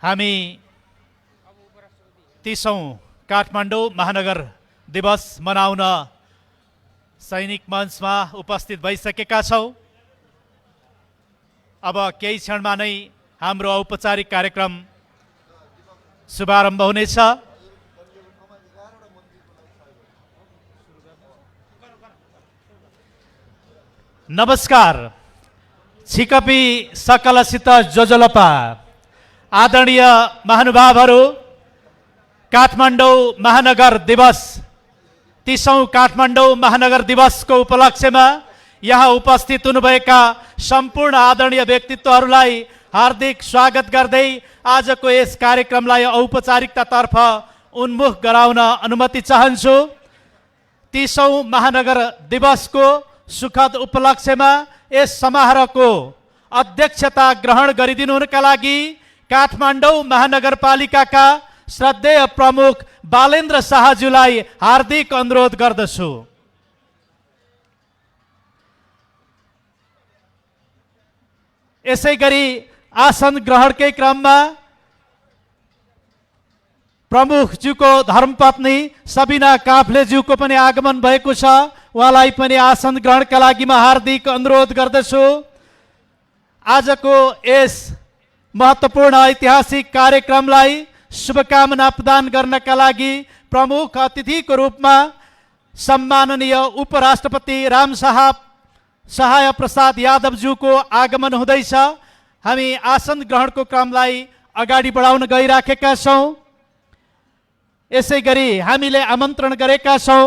हामी 30औं काठमाडौँ महानगर दिवस मनाउन सैनिक मञ्चमा उपस्थित भइसकेका छौं। अब केही क्षणमा नै हाम्रो औपचारिक कार्यक्रम शुभारम्भ हुनेछ। नमस्कार। छिकपी सकलसित जोजोलपा। आदरणीय महानुभावहरू, काठमाडौँ महानगर दिवस 30औं काठमाडौँ महानगर दिवसको उपलक्ष्यमा यहाँ उपस्थित हुनुभएका सम्पूर्ण आदरणीय व्यक्तित्वहरूलाई हार्दिक स्वागत गर्दै आजको यस कार्यक्रमलाई औपचारिकतातर्फ उन्मुख गराउन अनुमति चाहन्छु। 30औं महानगर दिवसको सुखद उपलक्ष्यमा यस समारोहको अध्यक्षता ग्रहण गरिदिनुका लागि काठमाडौँ महानगरपालिकाका श्रद्धेय प्रमुख बालेन्द्र शाहज्यूलाई हार्दिक अनुरोध गर्दछु। यसैगरी आसन ग्रहणकै क्रममा प्रमुखज्यूको धर्मपत्नी सबिना काफ्लेज्यूको पनि आगमन भएको छ। उहाँलाई पनि आसन ग्रहणका लागि म हार्दिक अनुरोध गर्दछु। आजको यस महत्त्वपूर्ण ऐतिहासिक कार्यक्रमलाई शुभकामना प्रदान गर्नका लागि प्रमुख अतिथिको रूपमा सम्माननीय उपराष्ट्रपति सहाय प्रसाद यादवज्यूको आगमन हुँदैछ। हामी आसन ग्रहणको क्रमलाई अगाडि बढाउन गइराखेका छौं। यसैगरी हामीले आमन्त्रण गरेका छौं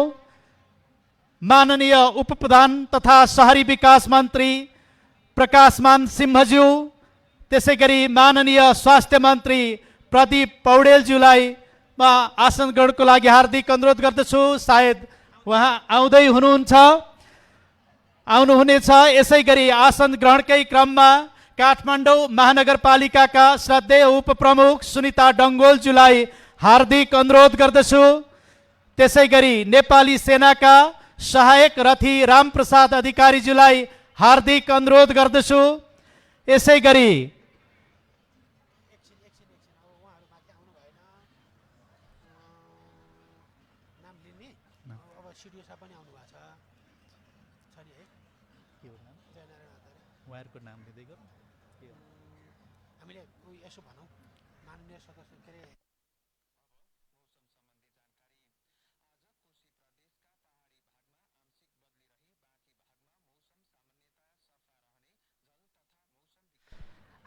माननीय उपप्रधान तथा शहरी विकास मन्त्री प्रकाशमान सिंहज्यू, त्यसैगरी माननीय स्वास्थ्य मन्त्री प्रदीप पौडेलज्यूलाई म आसन ग्रहणको लागि हार्दिक अनुरोध गर्दछु। सायद उहाँ आउनुहुनेछ। यसैगरी आसन ग्रहणकै क्रममा काठमाडौँ महानगरपालिकाका श्रद्धेय उपप्रमुख सुनिता डङ्गोलज्यूलाई हार्दिक अनुरोध गर्दछु। त्यसैगरी नेपाली सेनाका सहायक रथी रामप्रसाद अधिकारीज्यूलाई हार्दिक अनुरोध गर्दछु। यसैगरी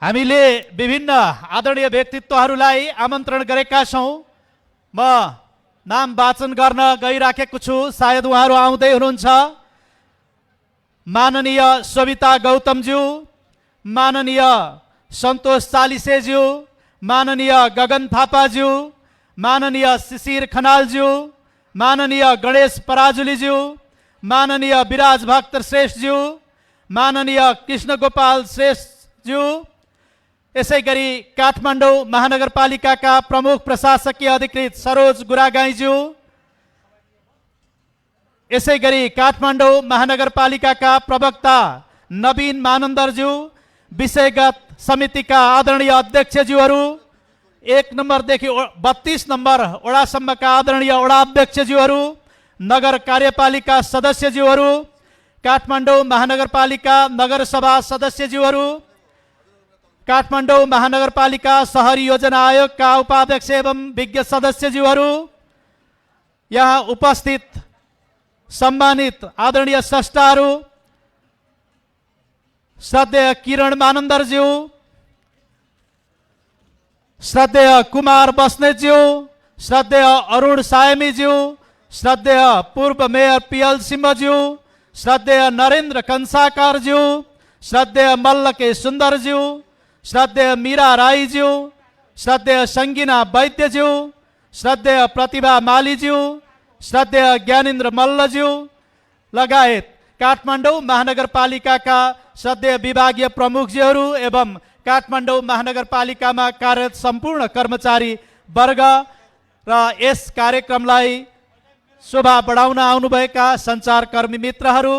हामीले विभिन्न आदरणीय व्यक्तित्वहरूलाई आमन्त्रण गरेका छौं। म नाम वाचन गर्न गइराखेको छु, सायद उहाँहरू आउँदै हुनुहुन्छ। माननीय सविता गौतमज्यू, माननीय सन्तोष चालिसेज्यू, माननीय गगन थापाज्यू, माननीय शिशिर खनालज्यू, माननीय गणेश पराजुलीज्यू, माननीय विराज भक्त श्रेष्ठज्यू, माननीय कृष्ण गोपाल श्रेष्ठज्यू, यसैगरी काठमाडौँ महानगरपालिकाका प्रमुख प्रशासकीय अधिकृत सरोज गुरागाईज्यू, यसैगरी काठमाडौँ महानगरपालिकाका प्रवक्ता नवीन मानन्दरज्यू, विषयगत समितिका आदरणीय अध्यक्षज्यूहरू, 1 नम्बरदेखि 32 नम्बर वडासम्मका आदरणीय वडा अध्यक्षज्यूहरू, नगर कार्यपालिका सदस्यज्यूहरू, काठमाडौँ महानगरपालिका नगरसभा सदस्यज्यूहरू, काठमाडौँ महानगरपालिका शहरी योजना आयोगका उपाध्यक्ष एवं विज्ञ सदस्यज्यूहरू, यहाँ उपस्थित सम्मानित आदरणीय स्रष्टाहरू, श्रद्धेय किरण मानन्दरज्यू, श्रद्धेय कुमार बस्नेतज्यू, श्रद्धेय अरुण सायमीज्यू, श्रद्धेय पूर्व मेयर पियल सिंहज्यू, श्रद्धेय नरेन्द्र कंसाकारज्यू, श्रद्धेय मल्ल के सुन्दरज्यू, श्रद्धेय मीरा राईज्यू, श्रद्धेय सङ्गिना वैद्यज्यू, श्रद्धेय प्रतिभा मालीज्यू, श्रद्धेय ज्ञानेन्द्र मल्लज्यू लगायत काठमाडौँ महानगरपालिकाका श्रद्धेय विभागीय प्रमुखज्यूहरू एवं काठमाडौँ महानगरपालिकामा कार्यरत सम्पूर्ण कर्मचारी वर्ग र यस कार्यक्रमलाई शोभा बढाउन आउनुभएका सञ्चारकर्मी मित्रहरू,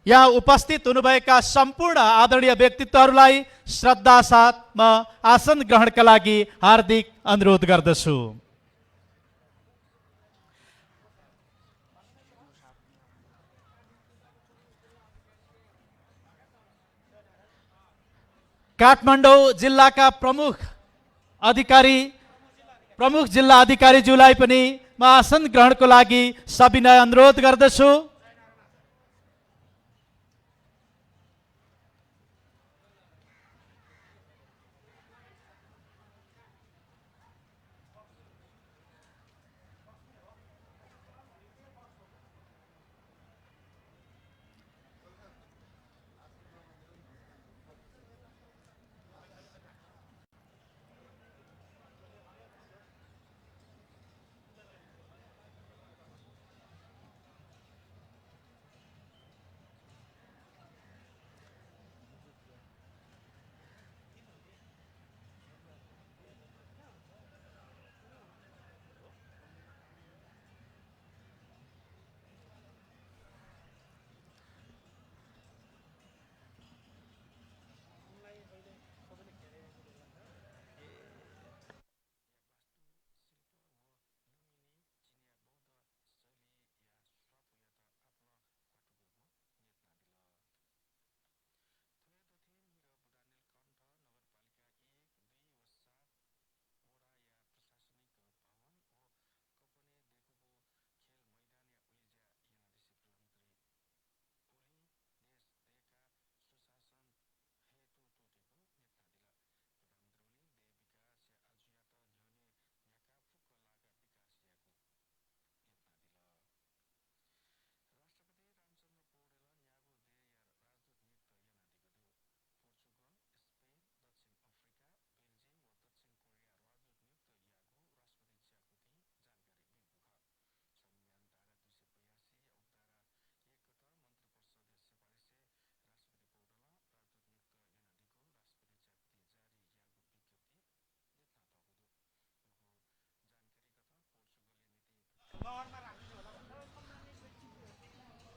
यहाँ उपस्थित हुनुभएका सम्पूर्ण आदरणीय व्यक्तित्वहरूलाई श्रद्धा साथ म आसन ग्रहणका लागि हार्दिक अनुरोध गर्दछु। काठमाडौँ जिल्लाका प्रमुख जिल्ला अधिकारीज्यूलाई पनि म आसन ग्रहणको लागि सविनय अनुरोध गर्दछु।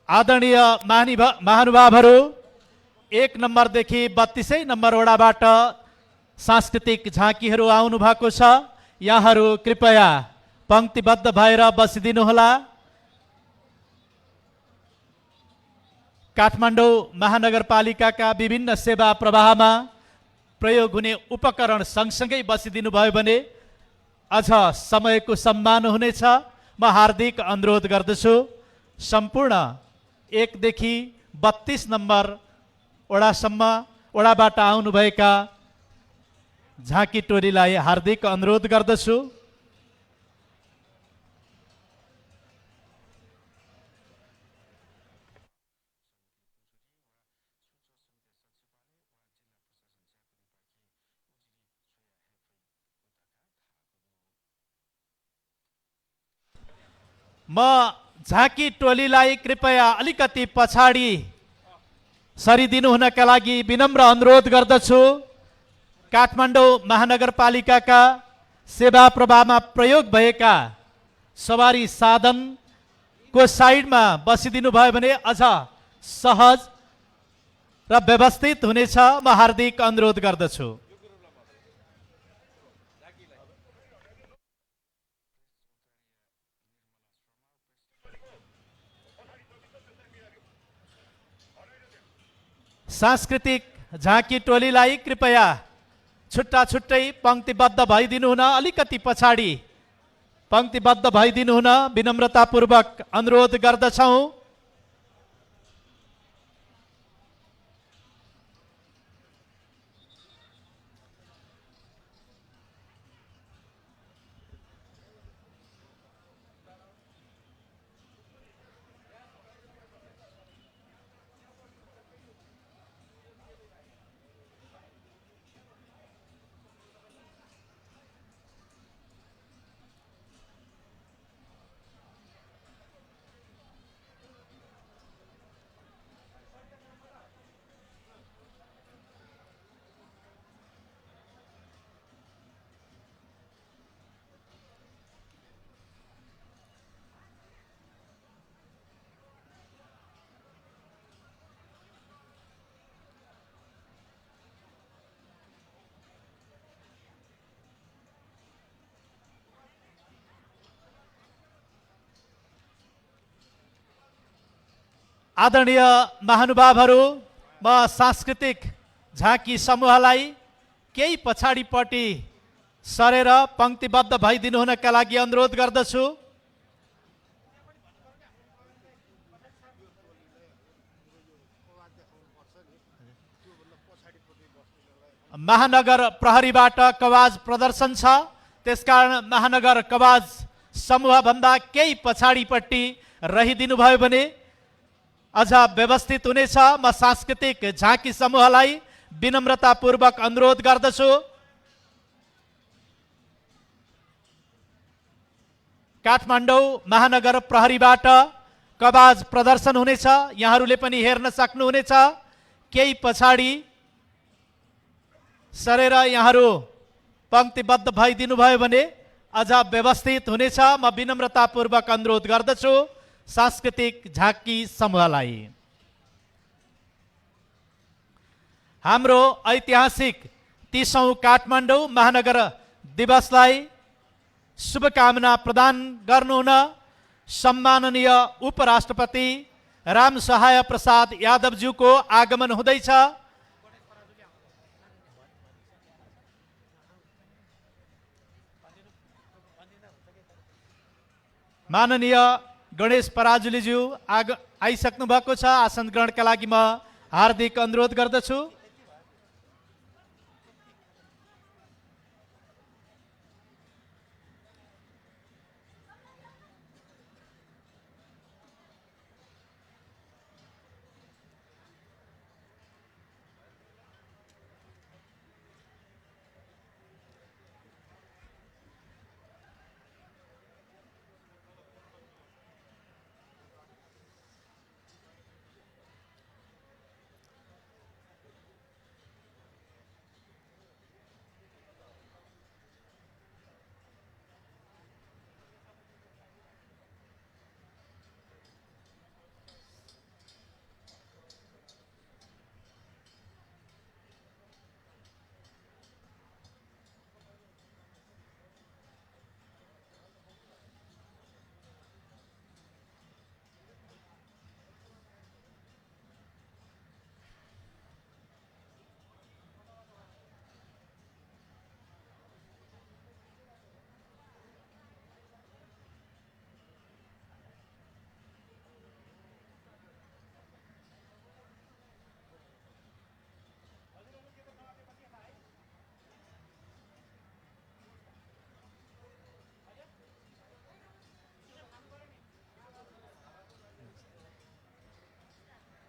आदरणीय महानुभावहरू, 1 नम्बरदेखि 32 नम्बर वडाबाट सांस्कृतिक झाँकीहरू आउनु भएको छ। यहाँहरू कृपया पंक्तिबद्ध भएर बसिदिनुहोला। काठमाडौँ महानगरपालिकाका विभिन्न सेवा प्रवाहमा प्रयोग हुने उपकरण सँगसँगै बसिदिनु भयो भने अझ समयको सम्मान हुनेछ। म हार्दिक अनुरोध गर्दछु सम्पूर्ण 1 देखि 32 नम्बर वडाबाट आउनुभएका झाँकी टोलीलाई हार्दिक अनुरोध गर्दछु। म झाँकी टोलीलाई कृपया अलिकति पछाडि सरिदिनु हुनका लागि विनम्र अनुरोध गर्दछु। काठमाडौँ महानगरपालिकाका सेवा प्रवाहमा प्रयोग भएका सवारी साधनको साइडमा बसिदिनु भयो भने अझ सहज र व्यवस्थित हुनेछ। म हार्दिक अनुरोध गर्दछु। सांस्कृतिक झाँकी टोलीलाई कृपया छुट्टा छुट्टै पंक्तिबद्ध भइदिनु हुन, अलिकति पछाडि पंक्तिबद्ध भइदिनु हुन विनम्रतापूर्वक अनुरोध गर्दछौँ। आदरणीय महानुभावहरू, म सांस्कृतिक झाँकी समूहलाई केही पछाडिपट्टि सरेर पंक्तिबद्ध भइदिनु हुनका लागि अनुरोध गर्दछु। महानगर प्रहरीबाट कवाज प्रदर्शन छ, त्यसकारण महानगर कवाज समूहभन्दा केही पछाडिपट्टि रहिदिनु भयो भने अझ व्यवस्थित हुनेछ। म सांस्कृतिक झाँकी समूहलाई विनम्रतापूर्वक अनुरोध गर्दछु। काठमाडौँ महानगर प्रहरीबाट कवाज प्रदर्शन हुनेछ, यहाँहरूले पनि हेर्न सक्नुहुनेछ। केही पछाडि सरेर यहाँहरू पंक्तिबद्ध भइदिनु भयो भने अझ व्यवस्थित हुनेछ। म विनम्रतापूर्वक अनुरोध गर्दछु सांस्कृतिक झाँकी समूहलाई। हाम्रो ऐतिहासिक 30औं काठमाडौँ महानगर दिवसलाई शुभकामना प्रदान गर्नुहुन सम्माननीय उपराष्ट्रपति रामसहाय प्रसाद यादवज्यूको आगमन हुँदैछ। माननीय गणेश पराजुलीज्यू आइसक्नु भएको छ। आसन ग्रहणका लागि म हार्दिक अनुरोध गर्दछु।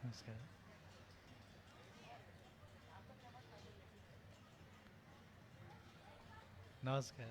नमस्कार। नमस्कार।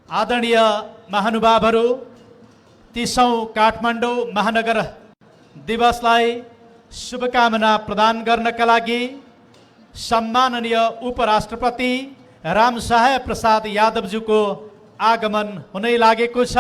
आदरणीय महानुभावहरू, 30औं काठमाडौँ महानगर दिवसलाई शुभकामना प्रदान गर्नका लागि सम्माननीय उपराष्ट्रपति रामसहाय प्रसाद यादवज्यूको आगमन हुनै लागेको छ।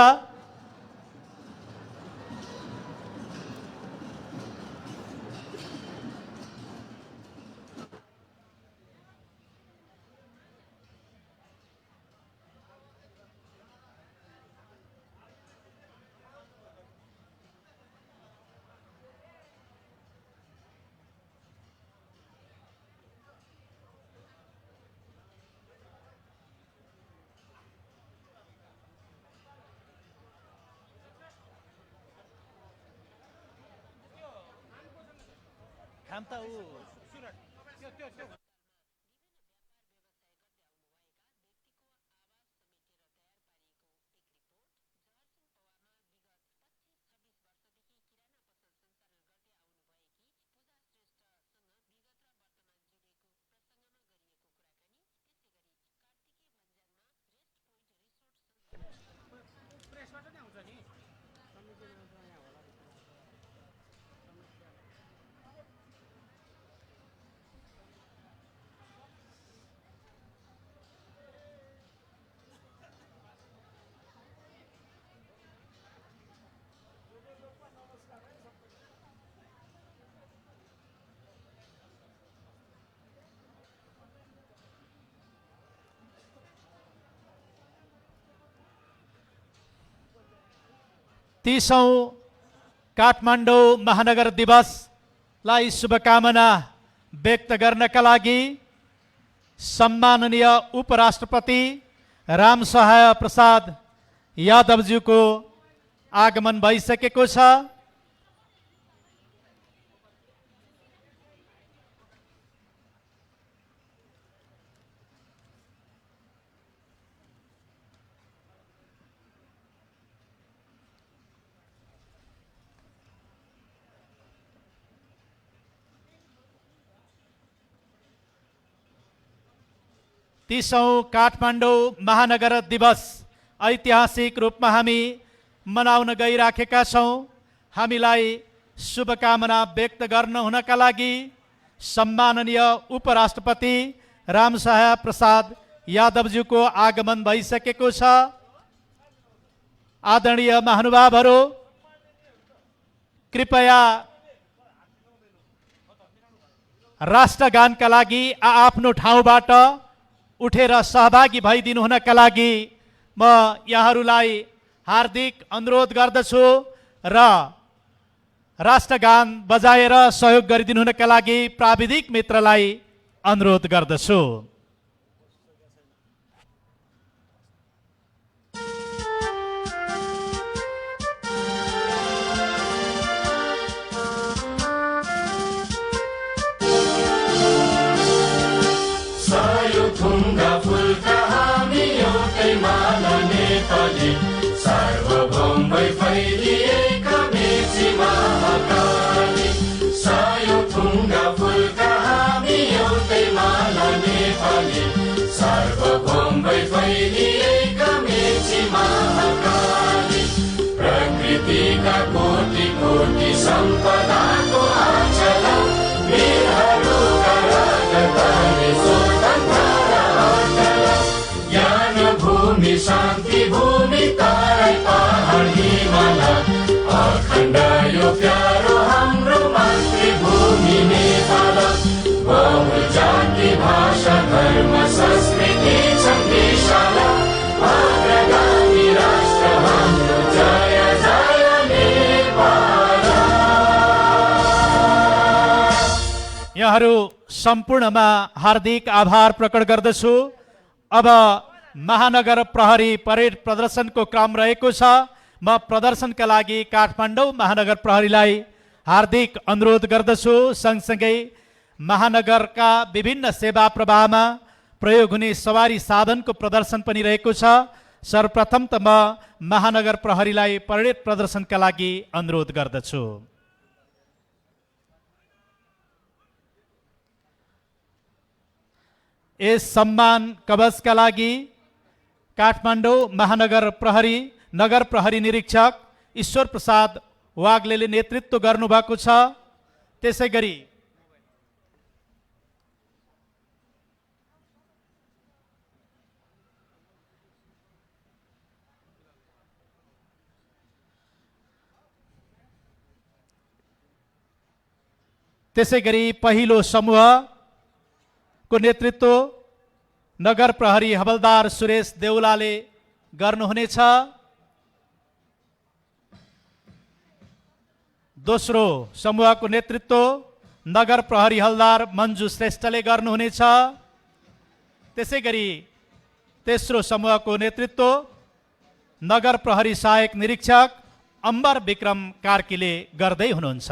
तीसौं काठमाडौँ महानगर दिवसलाई शुभकामना व्यक्त गर्नका लागि सम्माननीय उपराष्ट्रपति रामसहाय प्रसाद यादवज्यूको आगमन भइसकेको छ। तीसौं काठमाडौँ महानगर दिवस ऐतिहासिक रूपमा हामी मनाउन गइराखेका छौँ। हामीलाई शुभकामना व्यक्त गर्न हुनका लागि सम्माननीय उपराष्ट्रपति रामसहाय प्रसाद यादवज्यूको आगमन भइसकेको छ। आदरणीय महानुभावहरू, कृपया राष्ट्रगानका लागि आफ्नो ठाउँबाट उठेर सहभागी भइदिनु हुनका लागि म यहाँहरूलाई हार्दिक अनुरोध गर्दछु र राष्ट्रगान बजाएर सहयोग गरिदिनु हुनका लागि प्राविधिक मित्रलाई अनुरोध गर्दछु। सार्वभौम भई फैलिएका मेची महाकाली, सायो थुङ्गा फुलका हामी एउटै माला नेपाली। सार्वभौम भई फैलिएका मेची महाकाली, प्रकृतिका कोटि कोटि सम्पदाको आँचल वीरहरूका रगतले स्वतन्त्र अटल। ज्ञान भूमि शान्ति भूमि तारै पहाड हिमाल, अखण्ड यो प्यारो हाम्रो मातृभूमि नेपाल। बहु जाति भाषा धर्म संस्कृति छन् विशाल, अग्रगामी राष्ट्र हाम्रो जय जय नेपाल। यहाँहरू सम्पूर्णमा हार्दिक आभार प्रकट गर्दछु। अब महानगर प्रहरी परेड प्रदर्शनको क्रम रहेको छ। म प्रदर्शनका लागि काठमाडौँ महानगर प्रहरीलाई हार्दिक अनुरोध गर्दछु। सँगसँगै महानगरका विभिन्न सेवा प्रवाहमा प्रयोग हुने सवारी साधनको प्रदर्शन पनि रहेको छ। सर्वप्रथम त म महानगर प्रहरीलाई परेड प्रदर्शनका लागि अनुरोध गर्दछु। यस सम्मान कवचका लागि काठमाडौँ महानगर प्रहरी नगर प्रहरी निरीक्षक ईश्वर प्रसाद वाग्लेले नेतृत्व गर्नुभएको छ। त्यसै गरी पहिलो समूहको नेतृत्व नगर प्रहरी हवलदार सुरेश देउलाले गर्नुहुनेछ। दोस्रो समूहको नेतृत्व नगर प्रहरी हवलदार मन्जु श्रेष्ठले गर्नुहुनेछ। त्यसै गरी तेस्रो समूहको नेतृत्व नगर प्रहरी सहायक निरीक्षक अम्बर विक्रम कार्कीले गर्दै हुनुहुन्छ।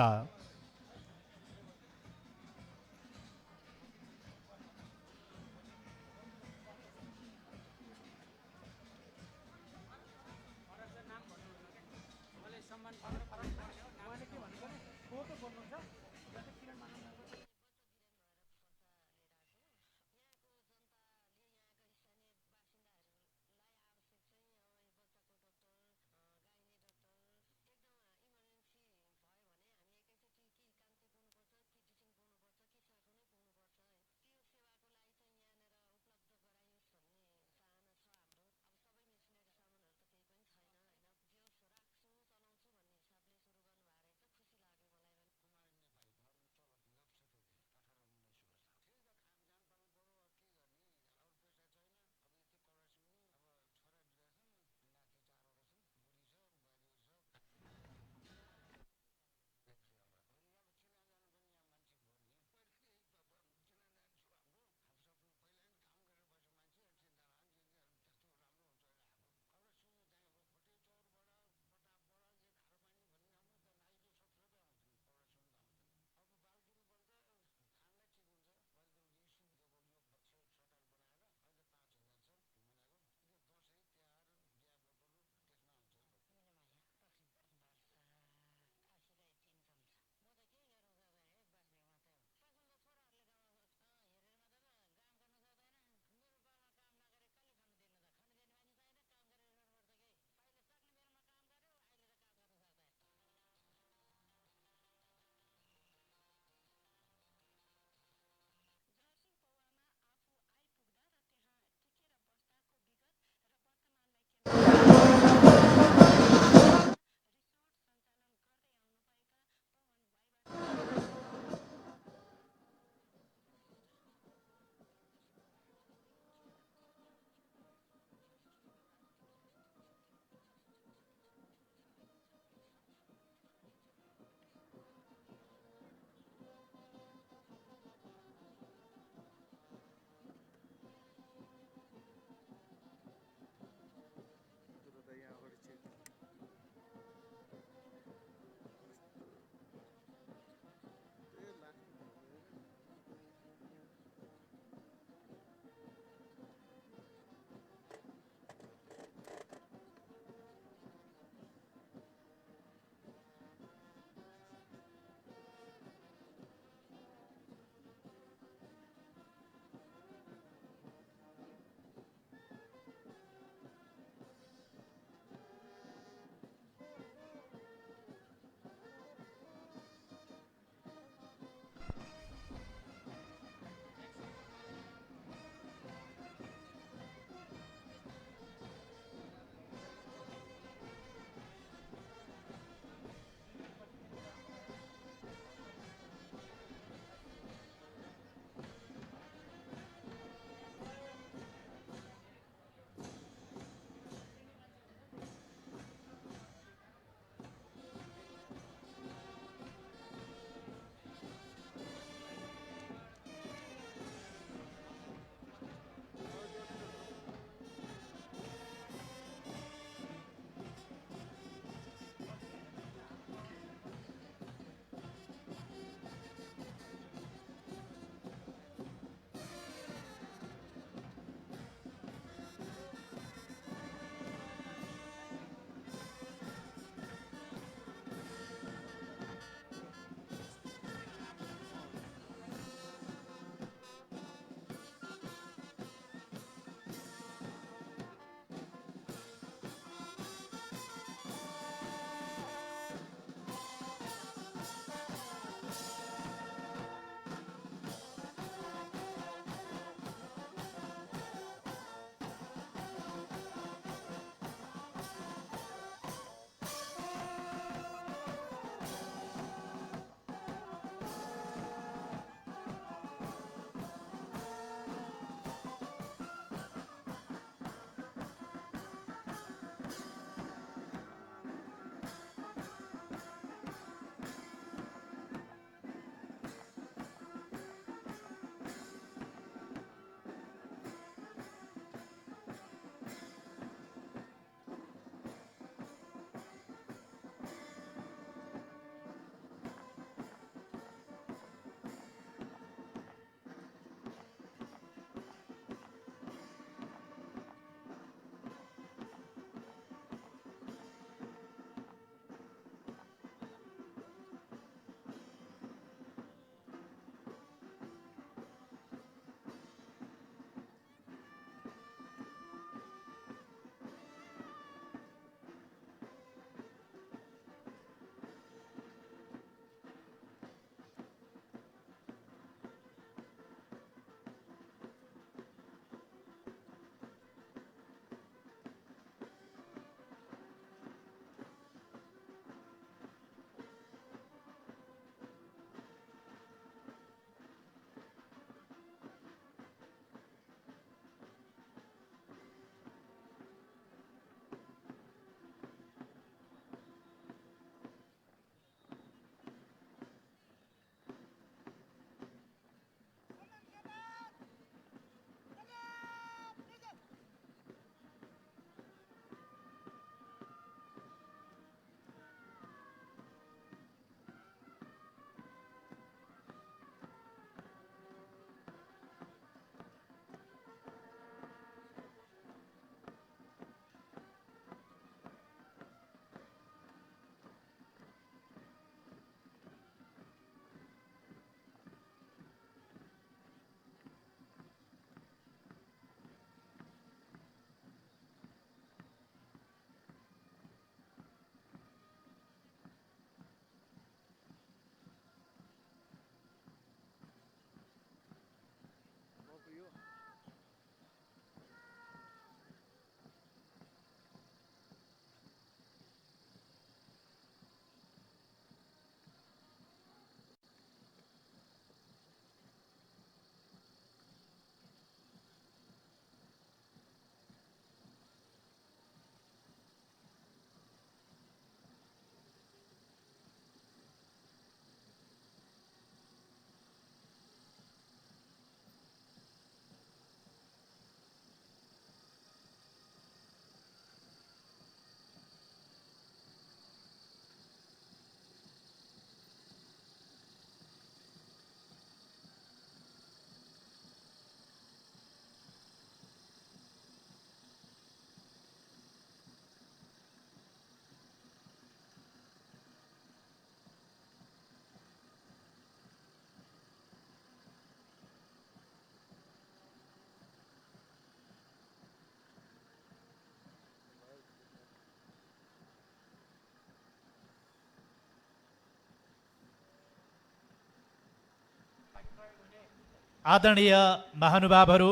आदरणीय महानुभावहरू,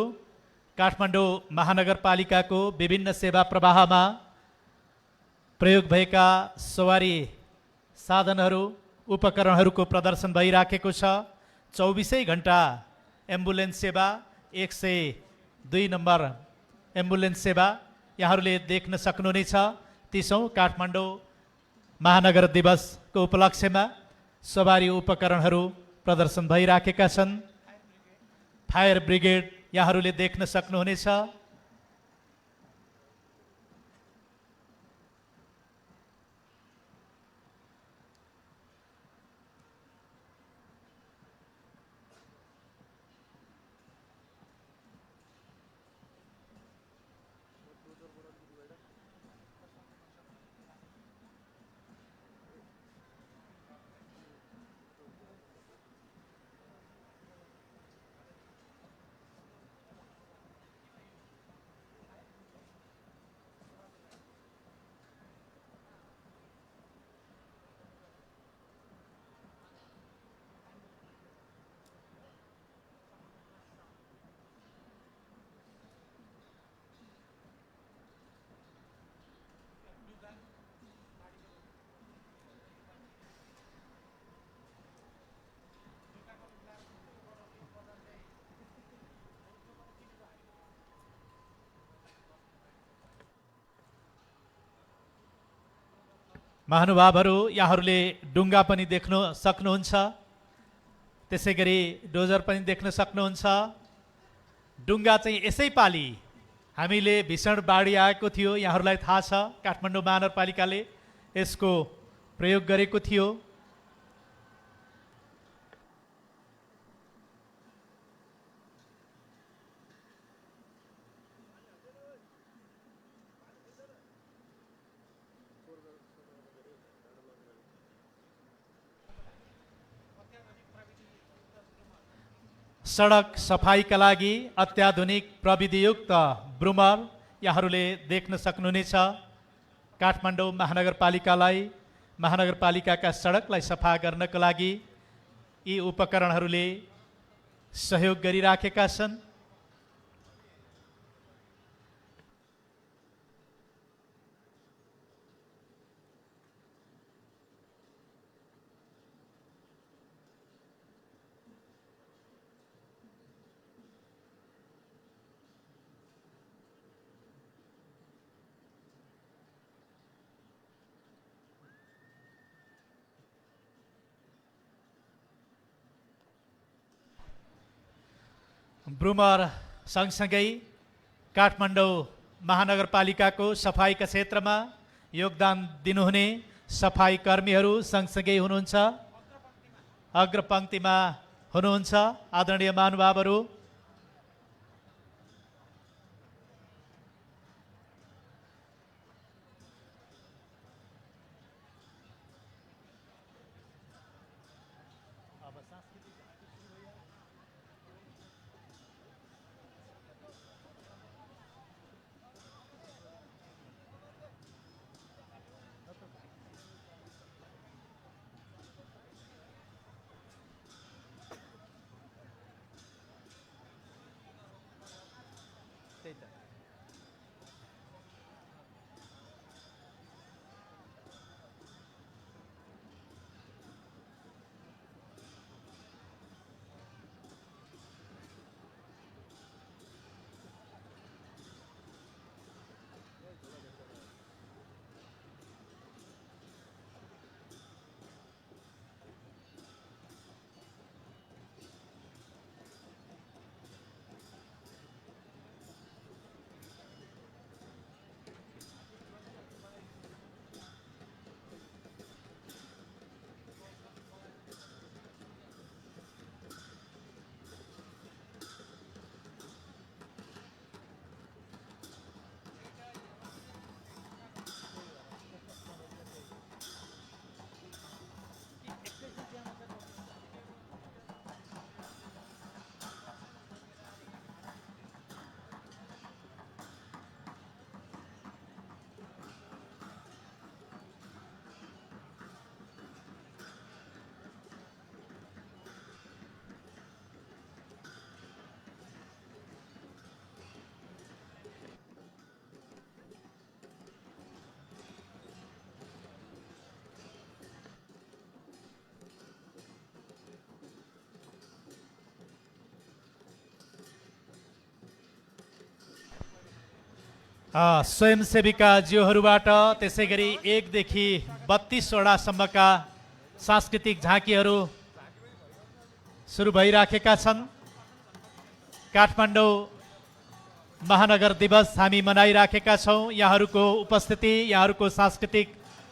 काठमाडौँ महानगरपालिकाको विभिन्न सेवा प्रवाहमा प्रयोग भएका सवारी साधनहरू उपकरणहरूको प्रदर्शन भइराखेको छ। 24 घण्टा एम्बुलेन्स सेवा, 102 नम्बर एम्बुलेन्स सेवा यहाँहरूले देख्न सक्नुहुनेछ। 30औं काठमाडौँ महानगर दिवसको उपलक्ष्यमा सवारी उपकरणहरू प्रदर्शन भइराखेका छन्। फायर ब्रिगेड यहाँहरूले देख्न सक्नुहुनेछ। महानुभावहरू, यहाँहरूले डुङ्गा पनि देख्न सक्नुहुन्छ, त्यसै गरी डोजर पनि देख्न सक्नुहुन्छ। डुङ्गा चाहिँ यसै पालि हामीले भीषण बाढी आएको थियो, यहाँहरूलाई थाहा छ। काठमाडौँ महानगरपालिकाले यसको प्रयोग गरेको थियो। सडक सफाईका लागि अत्याधुनिक प्रविधियुक्त ब्रुमर यहाँहरूले देख्न सक्नुहुनेछ। काठमाडौँ महानगरपालिकाका सडकलाई सफा गर्नको लागि यी उपकरणहरूले सहयोग गरिराखेका छन्। ब्रुमर सँगसँगै काठमाडौँ महानगरपालिकाको सफाईका क्षेत्रमा योगदान दिनुहुने सफाई कर्मीहरू सँगसँगै हुनुहुन्छ। अग्रपङ्क्तिमा हुनुहुन्छ आदरणीय महानुभावहरू। स्वयंसेविका ज्यूहरूबाट त्यसै गरी 1 देखि 32 वटासम्मका सांस्कृतिक झाँकीहरू सुरु भइराखेका छन्। काठमाडौँ महानगर दिवस हामी मनाइराखेका छौँ। यहाँहरूको उपस्थिति, यहाँहरूको सांस्कृतिक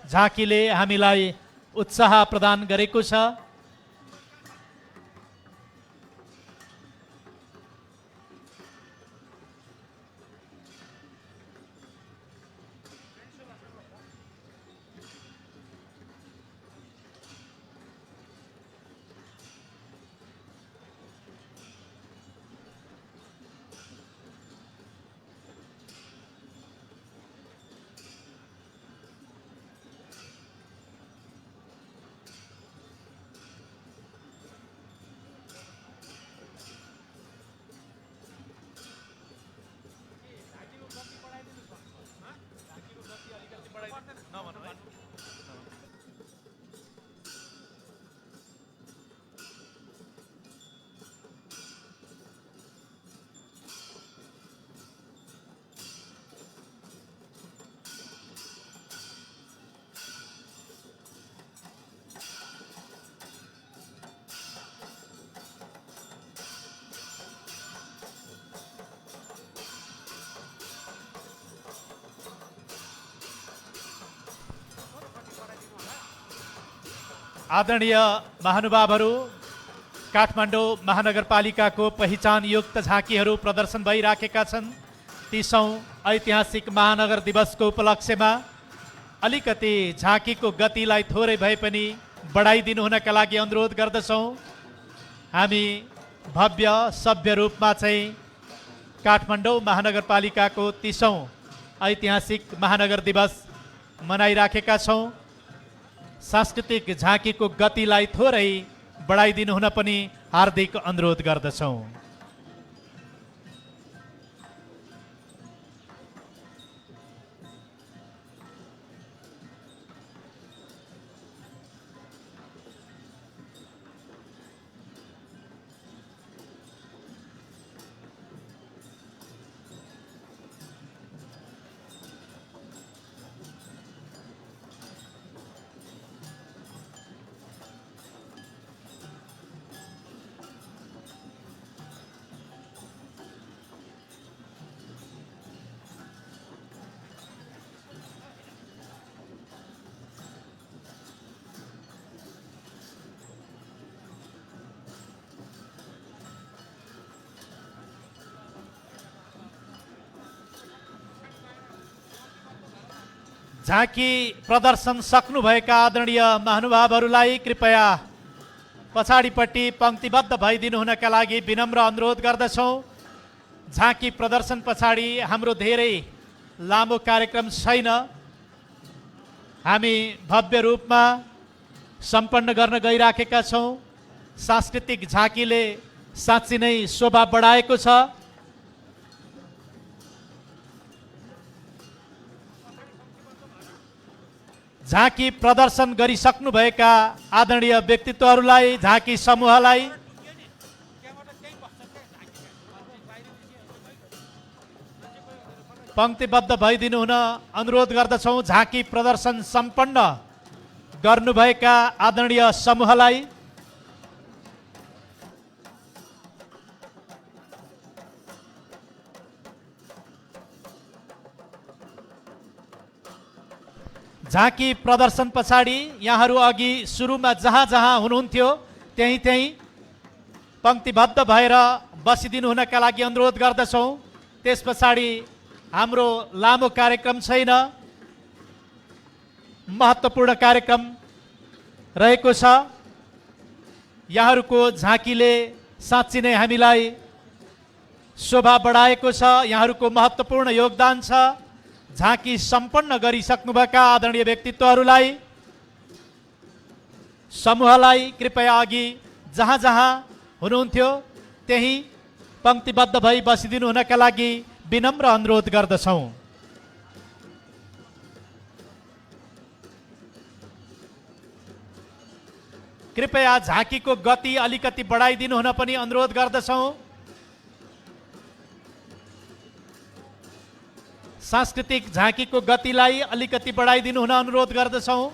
झाँकीले हामीलाई उत्साह प्रदान गरेको छ। आदरणीय महानुभावहरू, काठमाडौँ महानगरपालिकाको पहिचानयुक्त झाँकीहरू प्रदर्शन भइराखेका छन्। 30औं ऐतिहासिक महानगर दिवसको उपलक्ष्यमा अलिकति झाँकीको गतिलाई थोरै भए पनि बढाइदिनु हुनका लागि अनुरोध गर्दछौँ। हामी भव्य सभ्य रूपमा चाहिँ काठमाडौँ महानगरपालिकाको 30औं ऐतिहासिक महानगर दिवस मनाइराखेका छौँ। सांस्कृतिक झाँकीको गतिलाई थोरै बढाइदिनु हुन पनि हार्दिक अनुरोध गर्दछौँ। झाँकी प्रदर्शन सक्नुभएका आदरणीय महानुभावहरूलाई कृपया पछाडिपट्टि पङ्क्तिबद्ध भइदिनु हुनका लागि विनम्र अनुरोध गर्दछौँ। झाँकी प्रदर्शन पछाडि हाम्रो धेरै लामो कार्यक्रम छैन। हामी भव्य रूपमा सम्पन्न गर्न गइराखेका छौँ। सांस्कृतिक झाँकीले साँच्चै नै शोभा बढाएको छ। झाँकी प्रदर्शन गरिसक्नुभएका आदरणीय व्यक्तित्वहरूलाई, झाँकी समूहलाई पङ्क्तिबद्ध भइदिनु हुन अनुरोध गर्दछौँ। झाँकी प्रदर्शन सम्पन्न गर्नुभएका आदरणीय समूहलाई झाँकी प्रदर्शन पछाडि यहाँहरू अघि सुरुमा जहाँ जहाँ हुनुहुन्थ्यो त्यहीँ पङ्क्तिबद्ध भएर बसिदिनु हुनका लागि अनुरोध गर्दछौँ। त्यस पछाडि हाम्रो लामो कार्यक्रम छैन, महत्त्वपूर्ण कार्यक्रम रहेको छ। यहाँहरूको झाँकीले साँच्चै नै हामीलाई शोभा बढाएको छ। यहाँहरूको महत्त्वपूर्ण योगदान छ। झाँकी सम्पन्न गरिसक्नुभएका आदरणीय व्यक्तित्वहरूलाई, समूहलाई कृपया अघि जहाँ जहाँ हुनुहुन्थ्यो त्यही पङ्क्तिबद्ध भई बसिदिनु हुनका लागि विनम्र अनुरोध गर्दछौँ। कृपया झाँकीको गति अलिकति बढाइदिनु हुन पनि अनुरोध गर्दछौँ। सांस्कृतिक झाँकीको गतिलाई अलिकति बढाइदिनु हुन अनुरोध गर्दछौँ।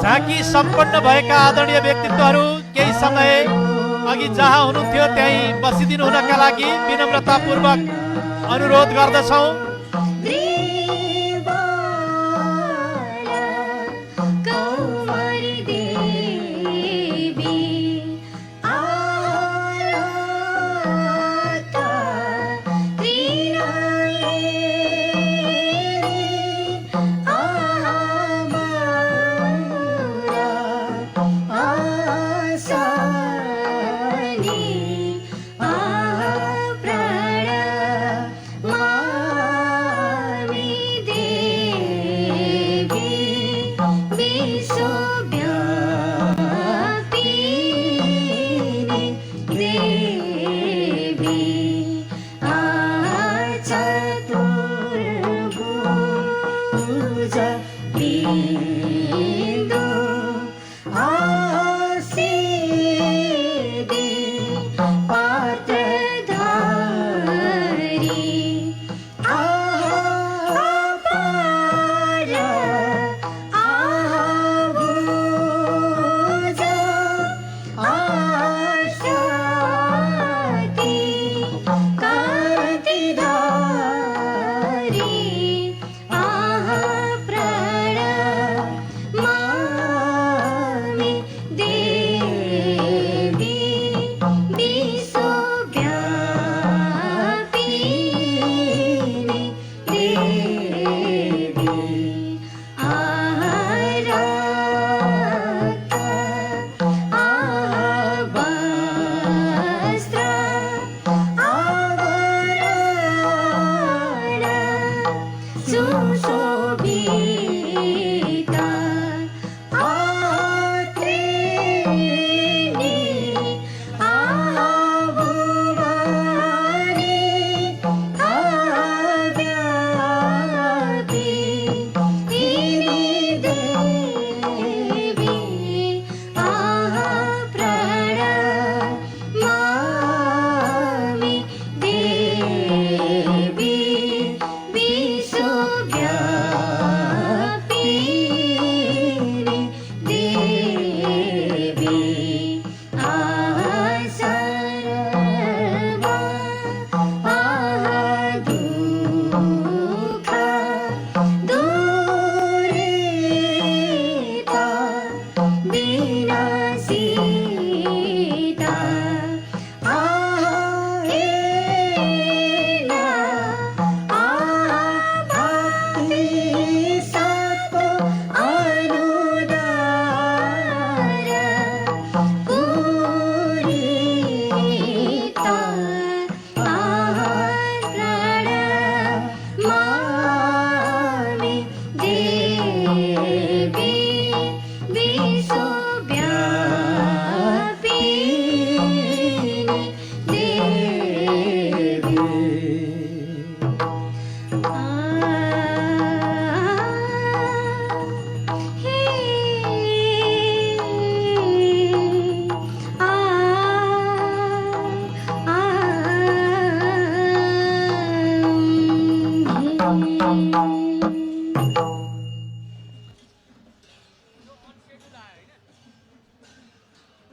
झाँकी सम्पन्न भएका आदरणीय व्यक्तित्वहरू केही समय अघि जहाँ हुनुहुन्थ्यो त्यहीँ बसिदिनु हुनका लागि विनम्रतापूर्वक अनुरोध गर्दछौँ।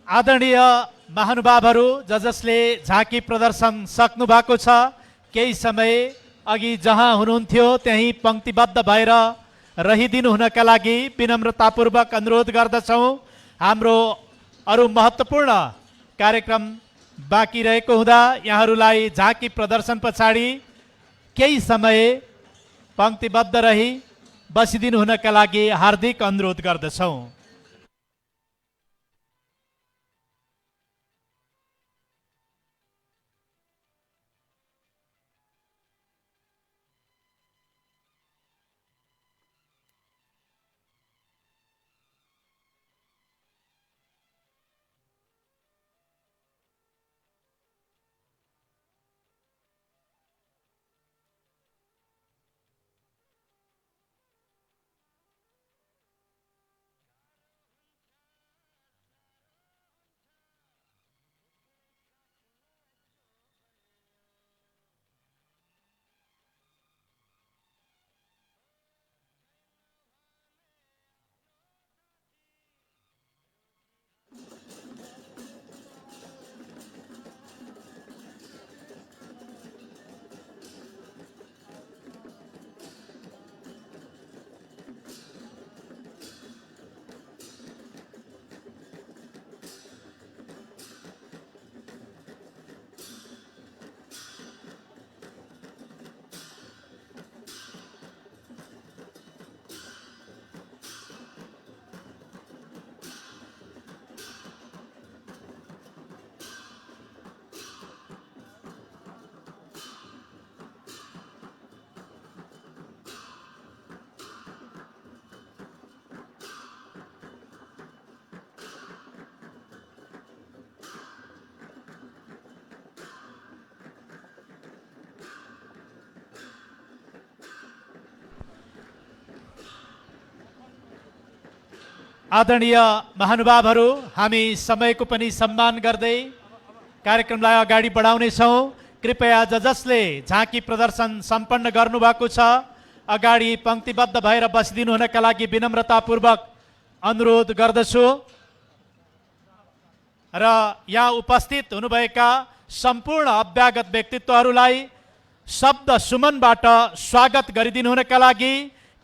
आदरणीय महानुभावहरू जसले झाँकी प्रदर्शन सक्नु भएको छ, केही समय अघि जहाँ हुनुहुन्थ्यो त्यही पंक्तिबद्ध भएर रहिदिनु हुनका लागि विनम्रतापूर्वक अनुरोध गर्दछौँ। हाम्रो अरू महत्त्वपूर्ण कार्यक्रम बाँकी रहेको हुँदा यहाँहरूलाई झाँकी प्रदर्शन पछाडि केही समय पंक्तिबद्ध रही बसिदिनु हुनका लागि हार्दिक अनुरोध गर्दछौँ। आदरणीय महानुभावहरू, हामी समयको पनि सम्मान गर्दै कार्यक्रमलाई अगाडि बढाउनेछौँ। कृपया जसले झाँकी प्रदर्शन सम्पन्न गर्नुभएको छ अगाडि पंक्तिबद्ध भएर बसिदिनु हुनका लागि विनम्रतापूर्वक अनुरोध गर्दछु र यहाँ उपस्थित हुनुभएका सम्पूर्ण अभ्यागत व्यक्तित्वहरूलाई शब्द सुमनबाट स्वागत गरिदिनु हुनका लागि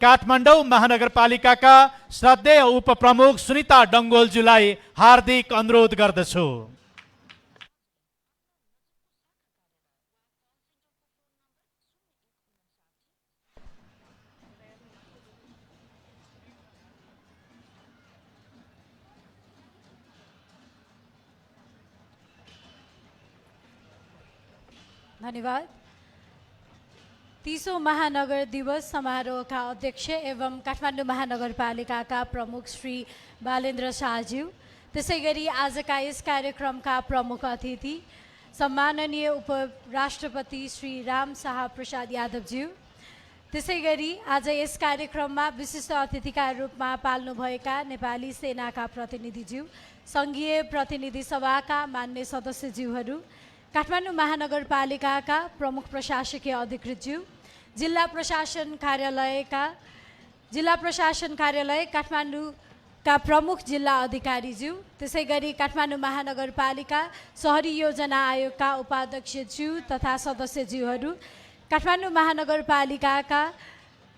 काठमाडौँ महानगरपालिकाका श्रद्धेय उपप्रमुख सुनिता डङ्गोलज्यूलाई हार्दिक अनुरोध गर्दछु। धन्यवाद। 30औं महानगर दिवस समारोहका अध्यक्ष एवं काठमाडौँ महानगरपालिकाका प्रमुख श्री बालेन्द्र शाहज्यू, त्यसैगरी आजका यस कार्यक्रमका प्रमुख अतिथि सम्माननीय उपराष्ट्रपति श्री राम शाह प्रसाद यादवज्यू, त्यसैगरी आज यस कार्यक्रममा विशिष्ट अतिथिका रूपमा पाल्नुभएका नेपाली सेनाका प्रतिनिधिज्यू, सङ्घीय प्रतिनिधि सभाका मान्य सदस्यज्यूहरू, काठमाडौँ महानगरपालिकाका प्रमुख प्रशासकीय अधिकृतज्यू, जिल्ला प्रशासन कार्यालय काठमाडौँका प्रमुख जिल्ला अधिकारीज्यू, त्यसैगरी काठमाडौँ महानगरपालिका सहरी योजना आयोगका उपाध्यक्षज्यू तथा सदस्यज्यूहरू, काठमाडौँ महानगरपालिकाका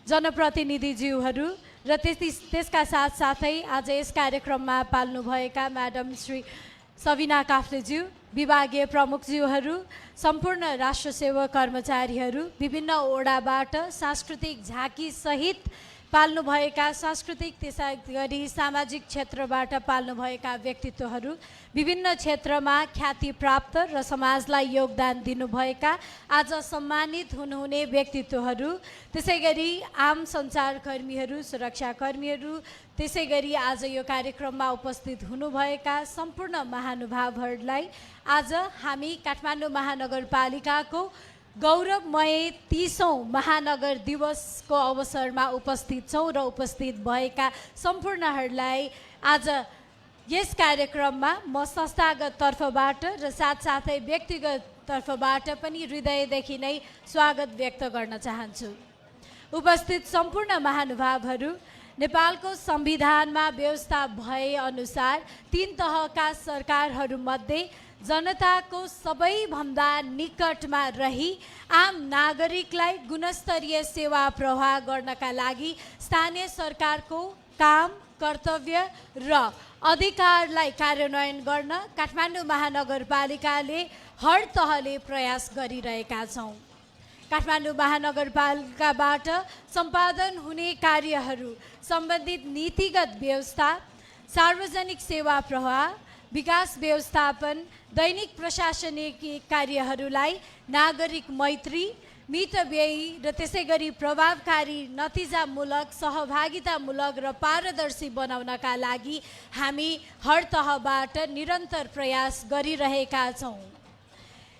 जनप्रतिनिधिज्यूहरू र त्यसका साथसाथै आज यस कार्यक्रममा पाल्नुभएका म्याडम श्री सबिना काफ्लेज्यू, विभागीय प्रमुखज्यूहरू, सम्पूर्ण राष्ट्र सेवक कर्मचारीहरू, विभिन्न ओडाबाट सांस्कृतिक झाँकी सहित पाल्नुभएका सांस्कृतिक त्यसै गरी सामाजिक क्षेत्रबाट पाल्नुभएका व्यक्तित्वहरू, विभिन्न क्षेत्रमा ख्याति प्राप्त र समाजलाई योगदान दिनुभएका आज सम्मानित हुनुहुने व्यक्तित्वहरू, त्यसै गरी आम सञ्चारकर्मीहरू, सुरक्षाकर्मीहरू, त्यसै गरी आज यो कार्यक्रममा उपस्थित हुनुभएका सम्पूर्ण महानुभावहरूलाई आज हामी काठमाडौँ महानगरपालिकाको गौरवमय 30औं महानगर दिवसको अवसरमा उपस्थित छौँ र उपस्थित भएका सम्पूर्णहरूलाई आज यस कार्यक्रममा म संस्थागत तर्फबाट र साथसाथै व्यक्तिगत तर्फबाट पनि हृदयदेखि नै स्वागत व्यक्त गर्न चाहन्छु। उपस्थित सम्पूर्ण महानुभावहरू, नेपालको संविधानमा व्यवस्था भए अनुसार 3 तहका सरकारहरूमध्ये जनताको सबैभन्दा निकटमा रही आम नागरिकलाई गुणस्तरीय सेवा प्रवाह गर्नका लागि स्थानीय सरकारको काम, कर्तव्य र अधिकारलाई कार्यान्वयन गर्न काठमाडौँ महानगरपालिकाले हर तहले प्रयास गरिरहेका छौँ। काठमाडौँ महानगरपालिकाबाट सम्पादन हुने कार्यहरू सम्बन्धित नीतिगत व्यवस्था, सार्वजनिक सेवा प्रवाह, विकास व्यवस्थापन, दैनिक प्रशासनिक कार्यहरूलाई नागरिक मैत्री, मितव्ययी र त्यसै गरी प्रभावकारी, नतिजामूलक, सहभागितामूलक र पारदर्शी बनाउनका लागि हामी हर तहबाट निरन्तर प्रयास गरिरहेका छौँ।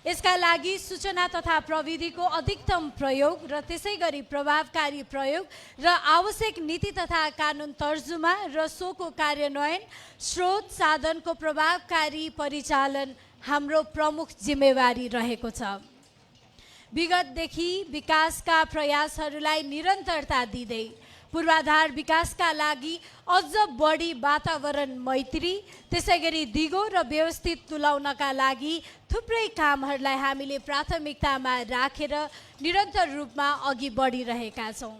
यसका लागि सूचना तथा प्रविधिको अधिकतम प्रयोग र त्यसै गरी प्रभावकारी प्रयोग र आवश्यक नीति तथा कानुन तर्जुमा र सोको कार्यान्वयन, स्रोत साधनको प्रभावकारी परिचालन हाम्रो प्रमुख जिम्मेवारी रहेको छ। विगतदेखि विकासका प्रयासहरूलाई निरन्तरता दिँदै पूर्वाधार विकासका लागि अझ बढी वातावरण मैत्री, त्यसै गरी दिगो र व्यवस्थित तुल्याउनका लागि थुप्रै कामहरूलाई हामीले प्राथमिकतामा राखेर निरन्तर रूपमा अघि बढिरहेका छौँ।